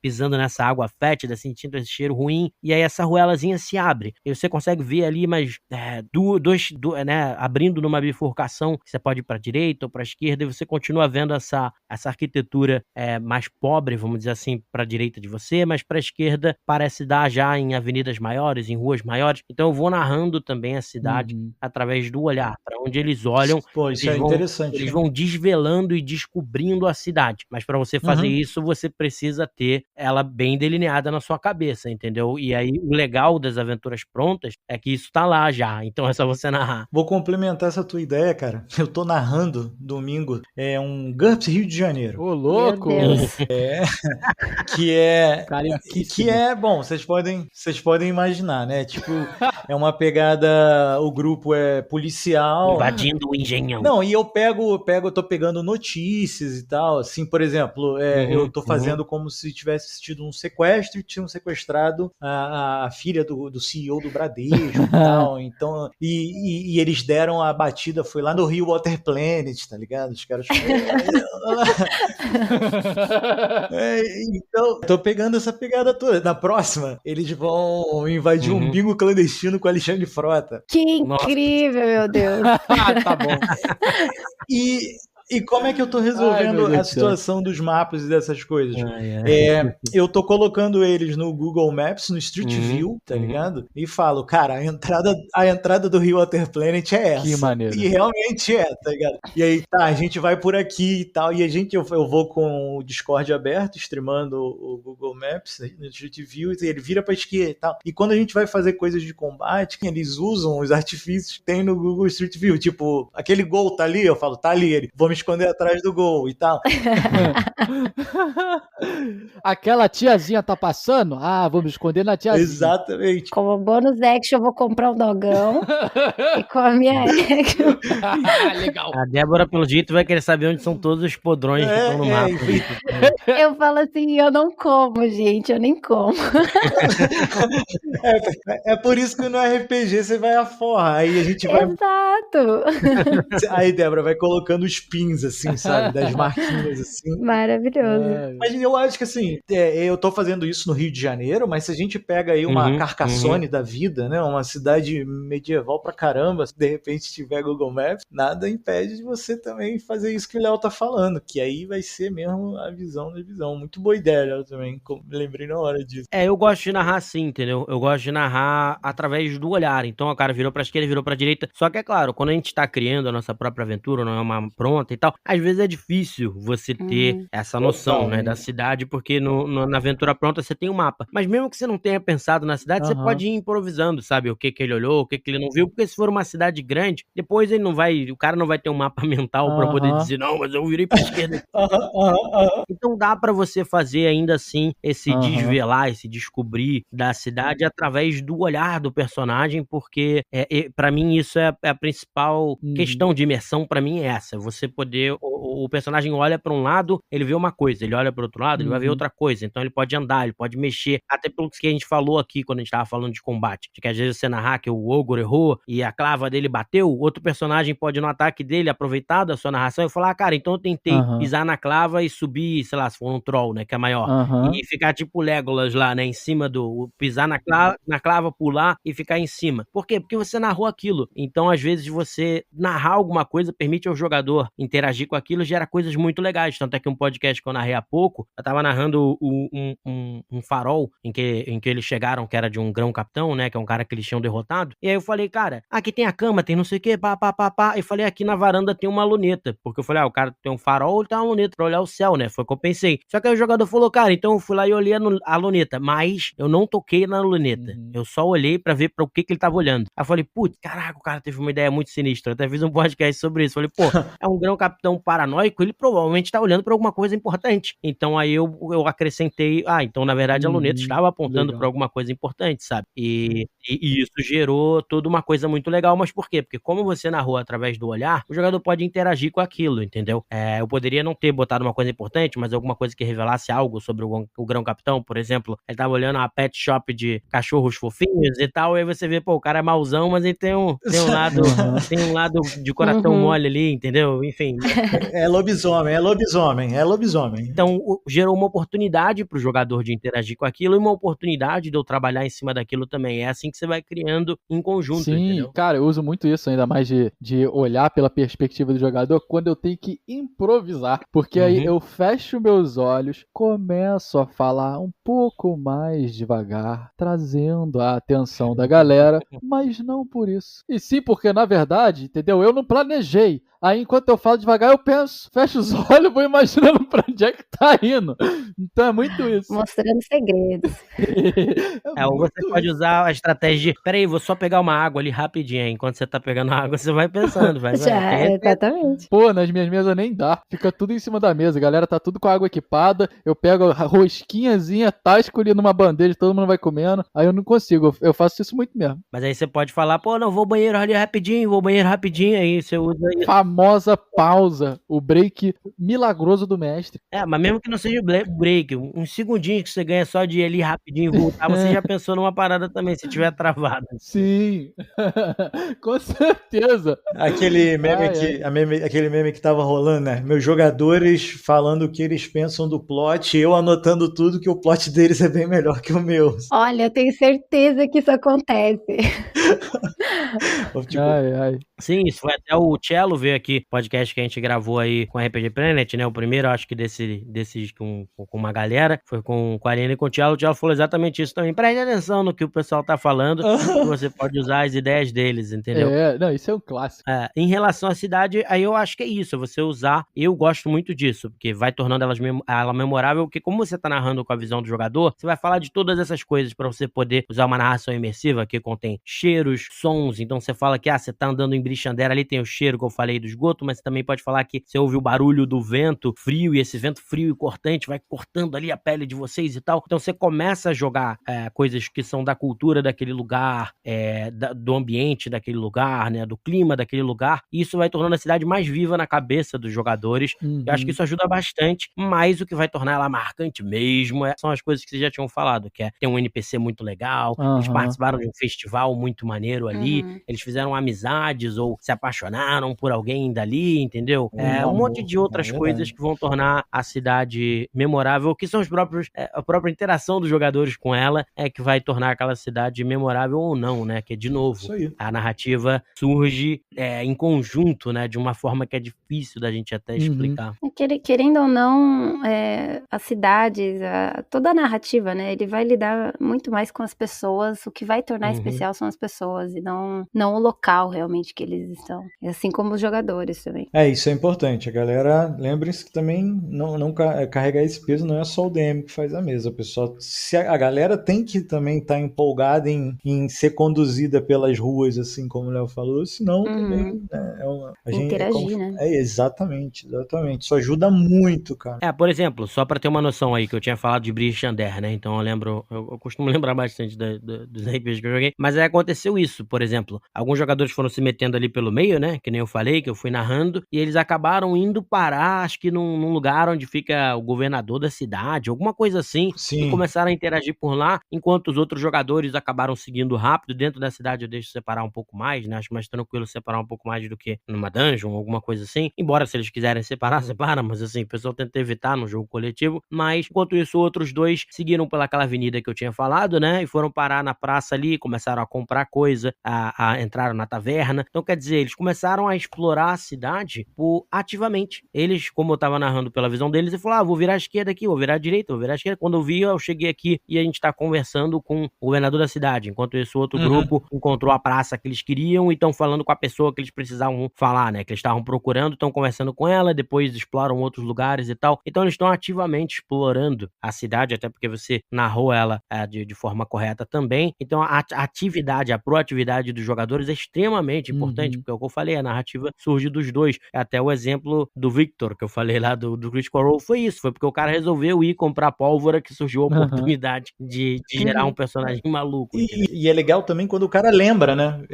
A: pisando nessa água fétida, sentindo esse cheiro ruim, e aí essa ruelazinha se abre, e você consegue ver ali, mas né, abrindo numa bifurcação, você pode ir para a direita ou para a esquerda, e você continua vendo essa arquitetura mais pobre, vamos dizer assim, para a direita de você, mas para a esquerda parece dar já em avenidas maiores, em ruas maiores. Então eu vou narrando também a cidade através do olhar, para onde eles olham.
C: Pô, isso é interessante.
A: Eles vão desvelando e descobrindo a cidade. Mas para você fazer isso, você precisa ter ela bem delineada na sua cabeça, entendeu? E aí o legal das aventuras prontas é que isso tá lá já. Então é só você narrar.
C: Vou complementar essa tua ideia, cara. Eu tô narrando domingo um GURPS Rio de Janeiro.
B: Ô, louco!
D: Meu Deus.
C: Que é, bom, vocês podem imaginar, né? Tipo, é uma pegada, o grupo é policial.
A: Invadindo o engenhão.
C: Não, e eu tô pegando notícias e tal, assim, por exemplo, eu tô fazendo como se tivesse tido um sequestro e tinham sequestrado a filha do CEO do Bradesco e tal, então, e eles deram a batida, foi lá no Rio Water Planet, tá ligado? Os caras... então, tô pegando essa pegada toda. Na próxima, eles vão invadir um bingo clandestino com Alexandre Frota.
D: Que incrível, meu Deus.
B: Tá bom.
C: E como é que eu tô resolvendo a situação dos mapas e dessas coisas? Eu tô colocando eles no Google Maps, no Street View, tá ligado? E falo, cara, a entrada do Rio Water Planet é essa.
B: Que maneiro.
C: E realmente tá ligado? E aí, a gente vai por aqui e tal. E eu vou com o Discord aberto, streamando o Google Maps no Street View, e ele vira pra esquerda e tal. E quando a gente vai fazer coisas de combate, eles usam os artifícios que tem no Google Street View. Tipo, aquele gol tá ali, eu falo, tá ali, ele. Vou me esconder atrás do gol e tal.
B: Aquela tiazinha tá passando? Vou me esconder na tiazinha.
C: Exatamente.
D: Como bônus action, eu vou comprar um dogão. E com a minha action.
B: Legal.
A: A Débora, pelo jeito, vai querer saber onde são todos os podrões que estão no mapa.
D: Eu falo assim, eu não como, gente, eu nem como.
C: É por isso que no RPG você vai a forra. Aí a gente vai...
D: Exato.
C: Aí, Débora, vai colocando os pins, assim, sabe? Das marquinhas, assim.
D: Maravilhoso.
C: Mas eu acho que, assim, eu tô fazendo isso no Rio de Janeiro, mas se a gente pega aí uma Carcassonne da vida, né? Uma cidade medieval pra caramba, se de repente tiver Google Maps, nada impede de você também fazer isso que o Léo tá falando, que aí vai ser mesmo a visão da visão. Muito boa ideia, Léo, também. Me lembrei na hora disso.
A: Eu gosto de narrar assim, entendeu? Eu gosto de narrar através do olhar. Então o cara virou pra esquerda, virou pra direita. Só que é claro, quando a gente tá criando a nossa própria aventura, não é uma pronta e tal, às vezes é difícil você ter essa noção, né, da cidade, porque na aventura pronta você tem um mapa. Mas mesmo que você não tenha pensado na cidade, você pode ir improvisando, sabe? O que ele olhou, o que ele não viu, porque se for uma cidade grande, depois o cara não vai ter um mapa mental pra poder dizer, não, mas eu virei pra esquerda. Então dá pra você fazer ainda assim esse desvelar, esse descobrir da cidade através do olhar do personagem, porque pra mim isso é a principal questão de imersão, pra mim é essa, você poder, o personagem olha pra um lado, ele vê uma coisa, ele olha pro outro lado, ele vai ver outra coisa, então ele pode andar, ele pode mexer, até pelo que a gente falou aqui quando a gente tava falando de combate, de que às vezes você narrar que o ogro errou e a clava dele bateu, outro personagem pode no ataque dele aproveitar da sua narração e falar, cara, então eu tentei pisar na clava e subir, sei lá, se for um troll, né, que é maior, e ficar tipo Legolas lá, né, em cima pisar na clava, pular e ficar em cima. Por quê? Porque você narrou aquilo, então às vezes você narrar alguma coisa permite ao jogador interagir com aquilo, gera coisas muito legais, tanto é que um podcast que eu narrei há pouco, eu tava narrando um farol em que eles chegaram, que era de um grão-capitão, né, que é um cara que eles tinham derrotado, e aí eu falei, cara, aqui tem a cama, tem não sei o que, pá, e falei, aqui na varanda tem uma luneta, porque eu falei, o cara tem um farol, ele tem uma luneta pra olhar o céu, né, foi o que eu pensei. Só que aí o jogador falou, cara, então eu fui lá e olhei a luneta, mas eu não toquei na luneta, eu só olhei pra ver pra o que ele tava olhando. Aí eu falei, putz, caraca, o cara teve uma ideia muito sinistra, eu até fiz um podcast sobre isso, falei, pô, é um grão-capitão paranoico, ele provavelmente tá olhando pra alguma coisa importante. Então aí eu acrescentei, então na verdade a luneta estava apontando pra alguma coisa importante, sabe? E isso gerou toda uma coisa muito legal, mas por quê? Porque como você narrou através do olhar, o jogador pode interagir com aquilo, entendeu? Eu poderia não ter botado uma coisa importante, mas eu alguma coisa que revelasse algo sobre o Grão-Capitão, por exemplo. Ele tava olhando uma pet shop de cachorros fofinhos e tal, e aí você vê, pô, o cara é mauzão, mas ele tem um lado de coração mole ali, entendeu? Enfim.
C: É lobisomem.
A: Então, gerou uma oportunidade pro jogador de interagir com aquilo e uma oportunidade de eu trabalhar em cima daquilo também. É assim que você vai criando em conjunto,
B: Sim,
A: entendeu?
B: cara, eu uso muito isso, ainda mais de olhar pela perspectiva do jogador quando eu tenho que improvisar. Porque aí eu fecho meus olhos, começo a falar um pouco mais devagar, trazendo a atenção da galera, mas não por isso. E sim porque, na verdade, entendeu? Eu não planejei. Aí, enquanto eu falo devagar, eu penso, fecho os olhos, vou imaginando pra onde é que tá indo. Então é muito isso.
D: Mostrando segredos.
A: Ou você pode usar a estratégia de, peraí, vou só pegar uma água ali rapidinho. Enquanto você tá pegando a água, você vai pensando.
D: Exatamente.
B: Pô, nas minhas mesas nem dá. Fica tudo em cima da mesa. A galera tá tudo com a água equipada. Eu pego a rosquinhazinha, tá escolhendo uma bandeja, todo mundo vai comendo. Aí eu não consigo. Eu faço isso muito mesmo.
A: Mas aí você pode falar, pô, não, vou ao banheiro ali rapidinho, Aí você usa isso.
B: Famosa pausa. O break milagroso do mestre.
A: Mas mesmo que não seja break, uns segundinhos que você ganha só de ir ali rapidinho e voltar, você já pensou numa parada também, se tiver travado.
B: Sim. Com certeza.
C: Aquele meme que tava rolando, né? Meus jogadores falando o que eles pensam do plot, eu anotando tudo que o plot deles é bem melhor que o meu.
D: Olha, eu tenho certeza que isso acontece.
A: Sim, isso foi até o Cello veio aqui, podcast que a gente gravou aí com a RPG Planet, né? O primeiro, acho que desses com uma galera, foi com a Arena e com o Cello. O Cello falou exatamente isso também. Preste atenção no que o pessoal tá falando, que você pode usar as ideias deles, entendeu?
B: Não, isso é um clássico.
A: Em relação à cidade, aí eu acho que é isso, você usar, eu gosto muito disso, porque vai tornando ela memorável, porque como você tá narrando com a visão do jogador, você vai falar de todas essas coisas pra você poder usar uma narração imersiva que contém cheiros, sons, então você fala que, você tá andando em Brixandera, ali tem o cheiro que eu falei do esgoto, mas você também pode falar que você ouve o barulho do vento frio, e esse vento frio e cortante vai cortando ali a pele de vocês e tal, então você começa a jogar coisas que são da cultura daquele lugar, do ambiente daquele lugar, né, do clima daquele lugar, e isso vai tornando a cidade mais viva na cabeça dos jogadores. Eu acho que isso ajuda bastante, mas o que vai tornar ela marcante mesmo são as coisas que vocês já tinham falado, que tem um NPC muito legal, eles participaram de um festival muito maneiro ali, eles fizeram amizades ou se apaixonaram por alguém dali, entendeu? Um monte de outras coisas que vão tornar a cidade memorável, que são a própria interação dos jogadores com ela, que vai tornar aquela cidade memorável ou não, né? Que, de novo, a narrativa surge em conjunto, né? De uma forma que é difícil da gente até explicar.
D: Querendo ou não, as cidades, toda a narrativa, né? Ele vai lidar muito mais com as pessoas. O que vai tornar especial são as pessoas e não o local realmente que eles estão. Assim como os jogadores também.
C: Isso é importante. A galera, lembrem-se que também não carregar esse peso não é só o DM que faz a mesa. O pessoal, a galera tem que também estar empolgada em ser conduzida pelas ruas, assim como o Léo falou, senão também
D: interagir, né?
C: Exatamente. Isso ajuda muito, cara.
A: Por exemplo, só pra ter uma noção aí, que eu tinha falado de Brixandere, né? Então eu costumo lembrar bastante dos RPGs que eu joguei. Mas aí aconteceu isso, por exemplo. Alguns jogadores foram se metendo ali pelo meio, né? Que nem eu falei, que eu fui narrando. E eles acabaram indo parar, acho que num lugar onde fica o governador da cidade, alguma coisa assim.
C: Sim.
A: E começaram a interagir por lá, enquanto os outros jogadores acabaram seguindo rápido. Dentro da cidade eu deixo separar um pouco mais, né? Acho mais tranquilo separar um pouco mais do que numa dungeon, alguma coisa assim. Embora se eles quiserem separar, separa, mas assim, o pessoal tenta evitar no jogo coletivo. Mas, enquanto isso, outros dois seguiram pelaquela avenida que eu tinha falado, né? E foram parar na praça ali, começaram a comprar coisa, entraram na taverna. Então, quer dizer, eles começaram a explorar a cidade ativamente. Eles, como eu tava narrando pela visão deles, eu falaram, vou virar à esquerda aqui, vou virar à direita, vou virar à esquerda. Quando eu vi, eu cheguei aqui e a gente tá conversando com o governador da cidade. Enquanto esse outro grupo encontrou a praça que eles queriam e estão falando com a pessoa que eles precisavam falar, né? Que eles estavam procurando, estão conversando com ela, depois exploram outros lugares e tal. Então eles estão ativamente explorando a cidade, até porque você narrou ela de forma correta também. Então a atividade, a proatividade personalidade dos jogadores é extremamente importante, porque é o que eu falei, a narrativa surge dos dois. Até o exemplo do Victor, que eu falei lá do Critical Role, foi isso, foi porque o cara resolveu ir comprar pólvora que surgiu a oportunidade de gerar um personagem maluco.
C: E é legal também quando o cara lembra, né?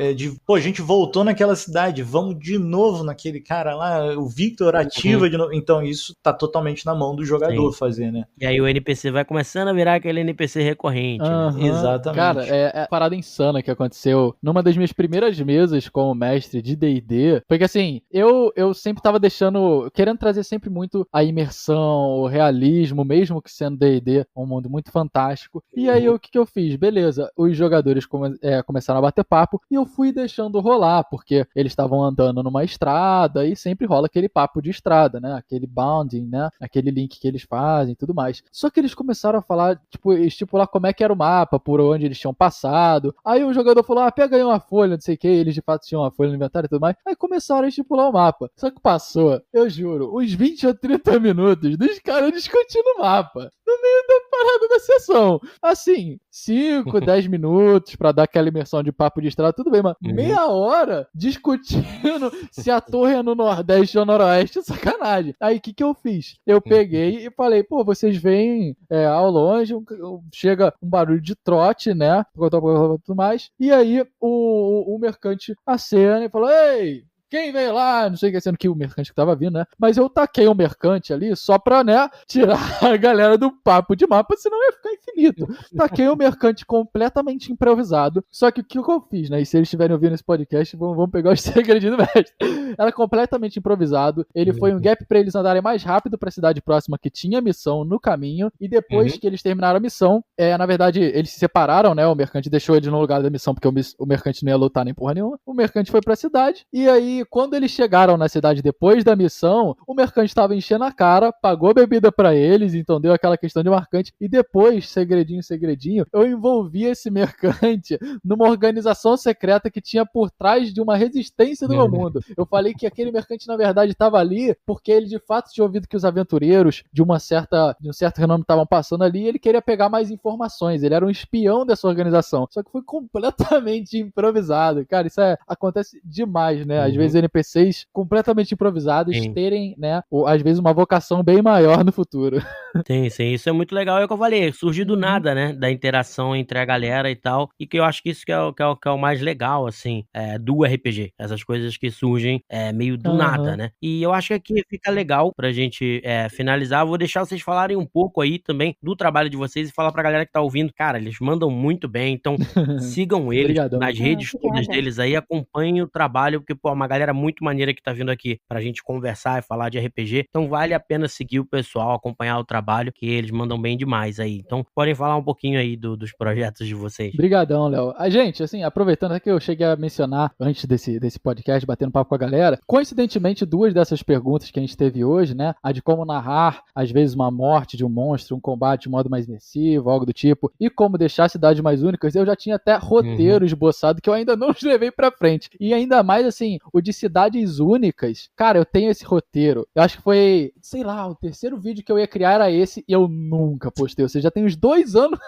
C: A gente voltou naquela cidade, vamos de novo naquele cara lá, o Victor ativa de novo. Então isso tá totalmente na mão do jogador fazer, né?
A: E aí o NPC vai começando a virar aquele NPC recorrente, né?
C: Exatamente.
B: Cara, é parada insana que aconteceu numa das minhas primeiras mesas como mestre de D&D, porque assim, eu sempre tava querendo trazer sempre muito a imersão, o realismo, mesmo que sendo D&D um mundo muito fantástico. E aí o que eu fiz? Beleza, os jogadores começaram a bater papo e eu fui deixando rolar, porque eles estavam andando numa estrada e sempre rola aquele papo de estrada, né? Aquele bounding, né? Aquele link que eles fazem e tudo mais. Só que eles começaram a falar, estipular como é que era o mapa, por onde eles tinham passado. Aí o jogador falou, pega aí uma folha, não sei o que, eles de fato tinham uma folha no inventário e tudo mais. Aí começaram a estipular o mapa. Só que passou, eu juro, uns 20 ou 30 minutos dos caras discutindo o mapa. No meio da parada da sessão. Assim, 5, 10 minutos pra dar aquela imersão de papo de estrada, tudo bem, mas meia hora discutindo se a torre é no Nordeste ou Noroeste, sacanagem. Aí o que eu fiz? Eu peguei e falei, vocês veem ao longe, chega um barulho de trote, né? Tudo mais. E aí o mercante acena e falou, ei, quem veio lá? Não sei o que, sendo que o mercante que tava vindo, né? Mas eu taquei o mercante ali só pra, né, tirar a galera do papo de mapa, senão ia ficar infinito. Taquei o mercante completamente improvisado. Só que o que eu fiz, né? E se eles estiverem ouvindo esse podcast, vamos pegar os segredinhos do mestre. Era completamente improvisado. Ele foi um gap pra eles andarem mais rápido pra cidade próxima que tinha missão no caminho. E depois que eles terminaram a missão, na verdade, eles se separaram, né? O mercante deixou eles no lugar da missão, porque o mercante não ia lutar nem porra nenhuma. O mercante foi pra cidade. E aí, quando eles chegaram na cidade depois da missão, o mercante estava enchendo a cara, pagou bebida pra eles, então deu aquela questão de marcante, e depois, segredinho, eu envolvi esse mercante numa organização secreta que tinha por trás de uma resistência do meu mundo. Eu falei que aquele mercante, na verdade, estava ali porque ele, de fato, tinha ouvido que os aventureiros de um certo renome estavam passando ali, e ele queria pegar mais informações, ele era um espião dessa organização, só que foi completamente improvisado. Cara, isso acontece demais, né? Às vezes NPCs completamente improvisados terem, né, às vezes uma vocação bem maior no futuro.
A: Sim, isso é muito legal, é o que eu falei, surge do nada, né, da interação entre a galera e tal, e que eu acho que isso que é o mais legal, assim, do RPG, essas coisas que surgem meio do nada, né, e eu acho que aqui fica legal pra gente finalizar. Vou deixar vocês falarem um pouco aí também do trabalho de vocês e falar pra galera que tá ouvindo, cara, eles mandam muito bem, então sigam eles nas redes todas deles aí, acompanhem o trabalho, porque, uma galera muito maneira que tá vindo aqui pra gente conversar e falar de RPG, então vale a pena seguir o pessoal, acompanhar o trabalho, que eles mandam bem demais aí. Então podem falar um pouquinho aí dos projetos de vocês.
B: Obrigadão, Léo. A gente, assim, aproveitando que eu cheguei a mencionar antes desse podcast, batendo papo com a galera, coincidentemente duas dessas perguntas que a gente teve hoje, né, a de como narrar, às vezes, uma morte de um monstro, um combate de modo mais imersivo, algo do tipo, e como deixar cidades mais únicas, eu já tinha até roteiro esboçado que eu ainda não levei pra frente. E ainda mais, assim, o de cidades únicas, cara, eu tenho esse roteiro. Eu acho que foi, sei lá, o terceiro vídeo que eu ia criar era esse e eu nunca postei. Ou seja, já tem uns 2 anos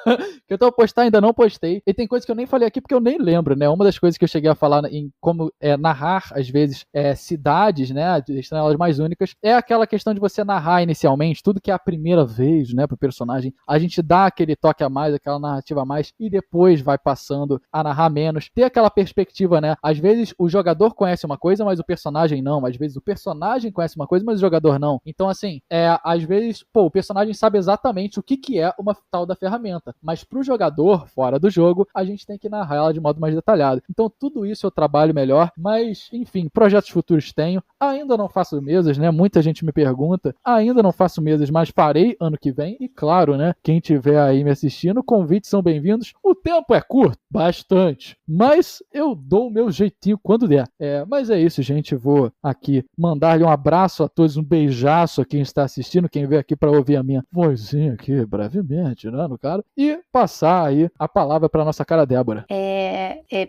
B: que eu tô a postar, ainda não postei. E tem coisas que eu nem falei aqui porque eu nem lembro, né? Uma das coisas que eu cheguei a falar em como narrar, às vezes, cidades, né? Deixando elas mais únicas, é aquela questão de você narrar inicialmente, tudo que é a primeira vez, né? Pro personagem, a gente dá aquele toque a mais, aquela narrativa a mais, e depois vai passando a narrar menos. Ter aquela perspectiva, né? Às vezes o jogador conhece uma coisa, mas o personagem não. Às vezes o personagem conhece uma coisa, mas o jogador não. Então, assim, às vezes, o personagem sabe exatamente o que é uma tal da ferramenta. Mas pro jogador, fora do jogo, a gente tem que narrar ela de modo mais detalhado. Então, tudo isso eu trabalho melhor. Mas, enfim, projetos futuros tenho. Ainda não faço mesas, né? Muita gente me pergunta. Ainda não faço mesas, mas farei ano que vem. E claro, né? Quem tiver aí me assistindo, convites são bem-vindos. O tempo é curto, bastante. Mas eu dou o meu jeitinho quando der. Mas é isso, gente. Vou aqui mandar-lhe um abraço a todos, um beijaço a quem está assistindo, quem veio aqui para ouvir a minha vozinha aqui brevemente, né, no cara, e passar aí a palavra para nossa cara Débora.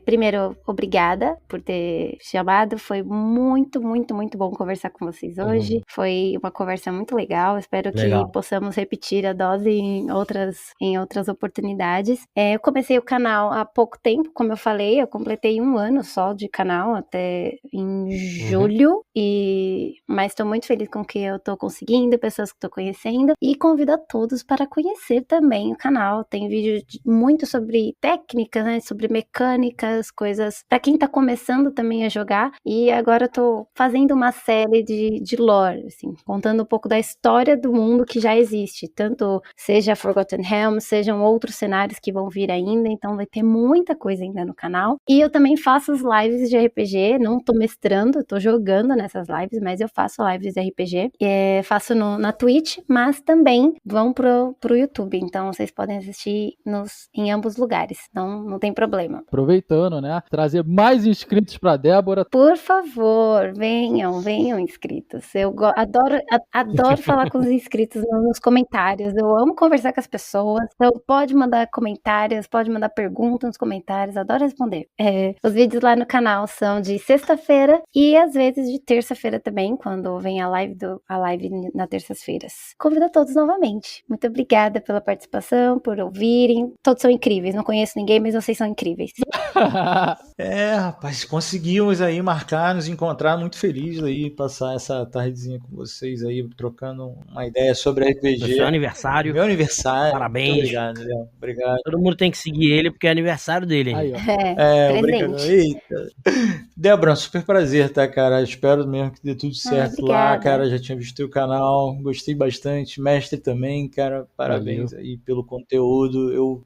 D: primeiro, obrigada por ter chamado. Foi muito, muito, muito bom conversar com vocês hoje. Foi uma conversa muito legal. Espero que possamos repetir a dose em outras oportunidades. Eu comecei o canal há pouco tempo, como eu falei, eu completei 1 ano só de canal, até em julho, mas estou muito feliz com o que eu estou conseguindo, pessoas que estou conhecendo, e convido a todos para conhecer também o canal. Tem vídeo muito sobre técnicas, né, sobre mecânicas, coisas para quem está começando também a jogar, e agora eu tô fazendo uma série de lore, assim, contando um pouco da história do mundo que já existe, tanto seja Forgotten Realms, sejam outros cenários que vão vir ainda, então vai ter muita coisa ainda no canal. E eu também faço as lives de RPG, não tô mestrando, tô jogando nessas lives, mas eu faço lives de RPG, faço na Twitch, mas também vão pro YouTube, então vocês podem assistir em ambos lugares, não tem problema.
B: Aproveitando, né, trazer mais inscritos pra Débora.
D: Por favor, venham inscritos, eu adoro falar com os inscritos nos comentários, eu amo conversar com as pessoas, então pode mandar comentários, pode mandar perguntas nos comentários, adoro responder. Os vídeos lá no canal são de sexta-feira e às vezes de terça-feira também, quando vem a live nas terças-feiras. Convido a todos novamente. Muito obrigada pela participação, por ouvirem. Todos são incríveis, não conheço ninguém, mas vocês são incríveis.
C: Rapaz, conseguimos aí marcar, nos encontrar, muito feliz aí, passar essa tardezinha com vocês aí, trocando uma ideia sobre RPG.
A: No seu aniversário.
C: Meu aniversário.
A: Parabéns.
C: Muito obrigado, Léo. Obrigado.
A: Todo mundo tem que seguir ele, porque é aniversário dele.
B: Aí, ó.
C: Obrigado. Eita. Débora, super prazer, tá, cara? Espero mesmo que dê tudo certo lá, cara. Já tinha visto o canal, gostei bastante. Mestre também, cara. Parabéns aí pelo conteúdo. Eu,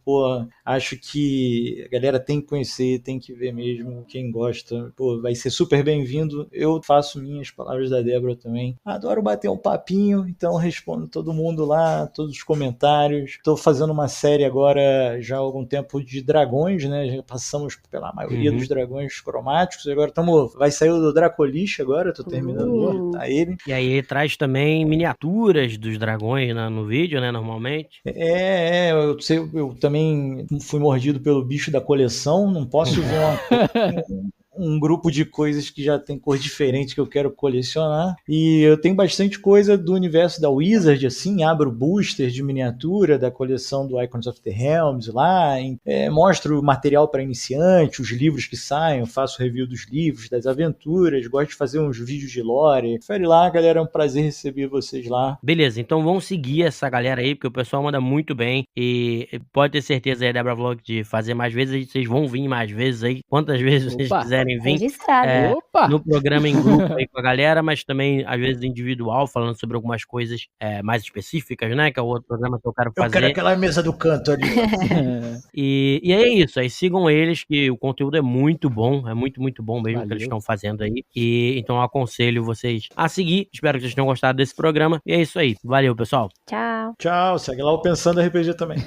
C: acho que a galera tem que conhecer, tem que ver mesmo. Quem gosta, vai ser super bem-vindo. Eu faço minhas palavras da Débora também. Adoro bater um papinho, então respondo todo mundo lá, todos os comentários. Tô fazendo uma série agora já há algum tempo de dragões, né? Já passamos pela maioria dos dragões cromáticos. Agora vai sair o do Dracolich agora, tô terminando ele.
A: E aí ele traz também miniaturas dos dragões, né, no vídeo, né, normalmente.
C: Eu também fui mordido pelo bicho da coleção, não posso ver um grupo de coisas que já tem cor diferente que eu quero colecionar. E eu tenho bastante coisa do universo da Wizard, assim, abro booster de miniatura da coleção do Icons of the Realms lá, mostro material para iniciante, os livros que saem, faço review dos livros, das aventuras, gosto de fazer uns vídeos de lore. Confere lá, galera, é um prazer receber vocês lá.
A: Beleza, então vamos seguir essa galera aí, porque o pessoal manda muito bem, e pode ter certeza aí, Débora Vlog, de fazer mais vezes, vocês vão vir mais vezes aí, quantas vezes vocês quiserem vir no programa em grupo aí com a galera, mas também às vezes individual, falando sobre algumas coisas mais específicas, né, que é o outro programa que eu quero fazer.
C: Eu quero aquela mesa do canto ali.
A: E é isso, aí sigam eles, que o conteúdo é muito bom, é muito, muito bom mesmo. Valeu. Que eles estão fazendo aí, e então eu aconselho vocês a seguir. Espero que vocês tenham gostado desse programa, e é isso aí, valeu, pessoal.
D: Tchau.
C: Tchau, segue lá o Pensando RPG também.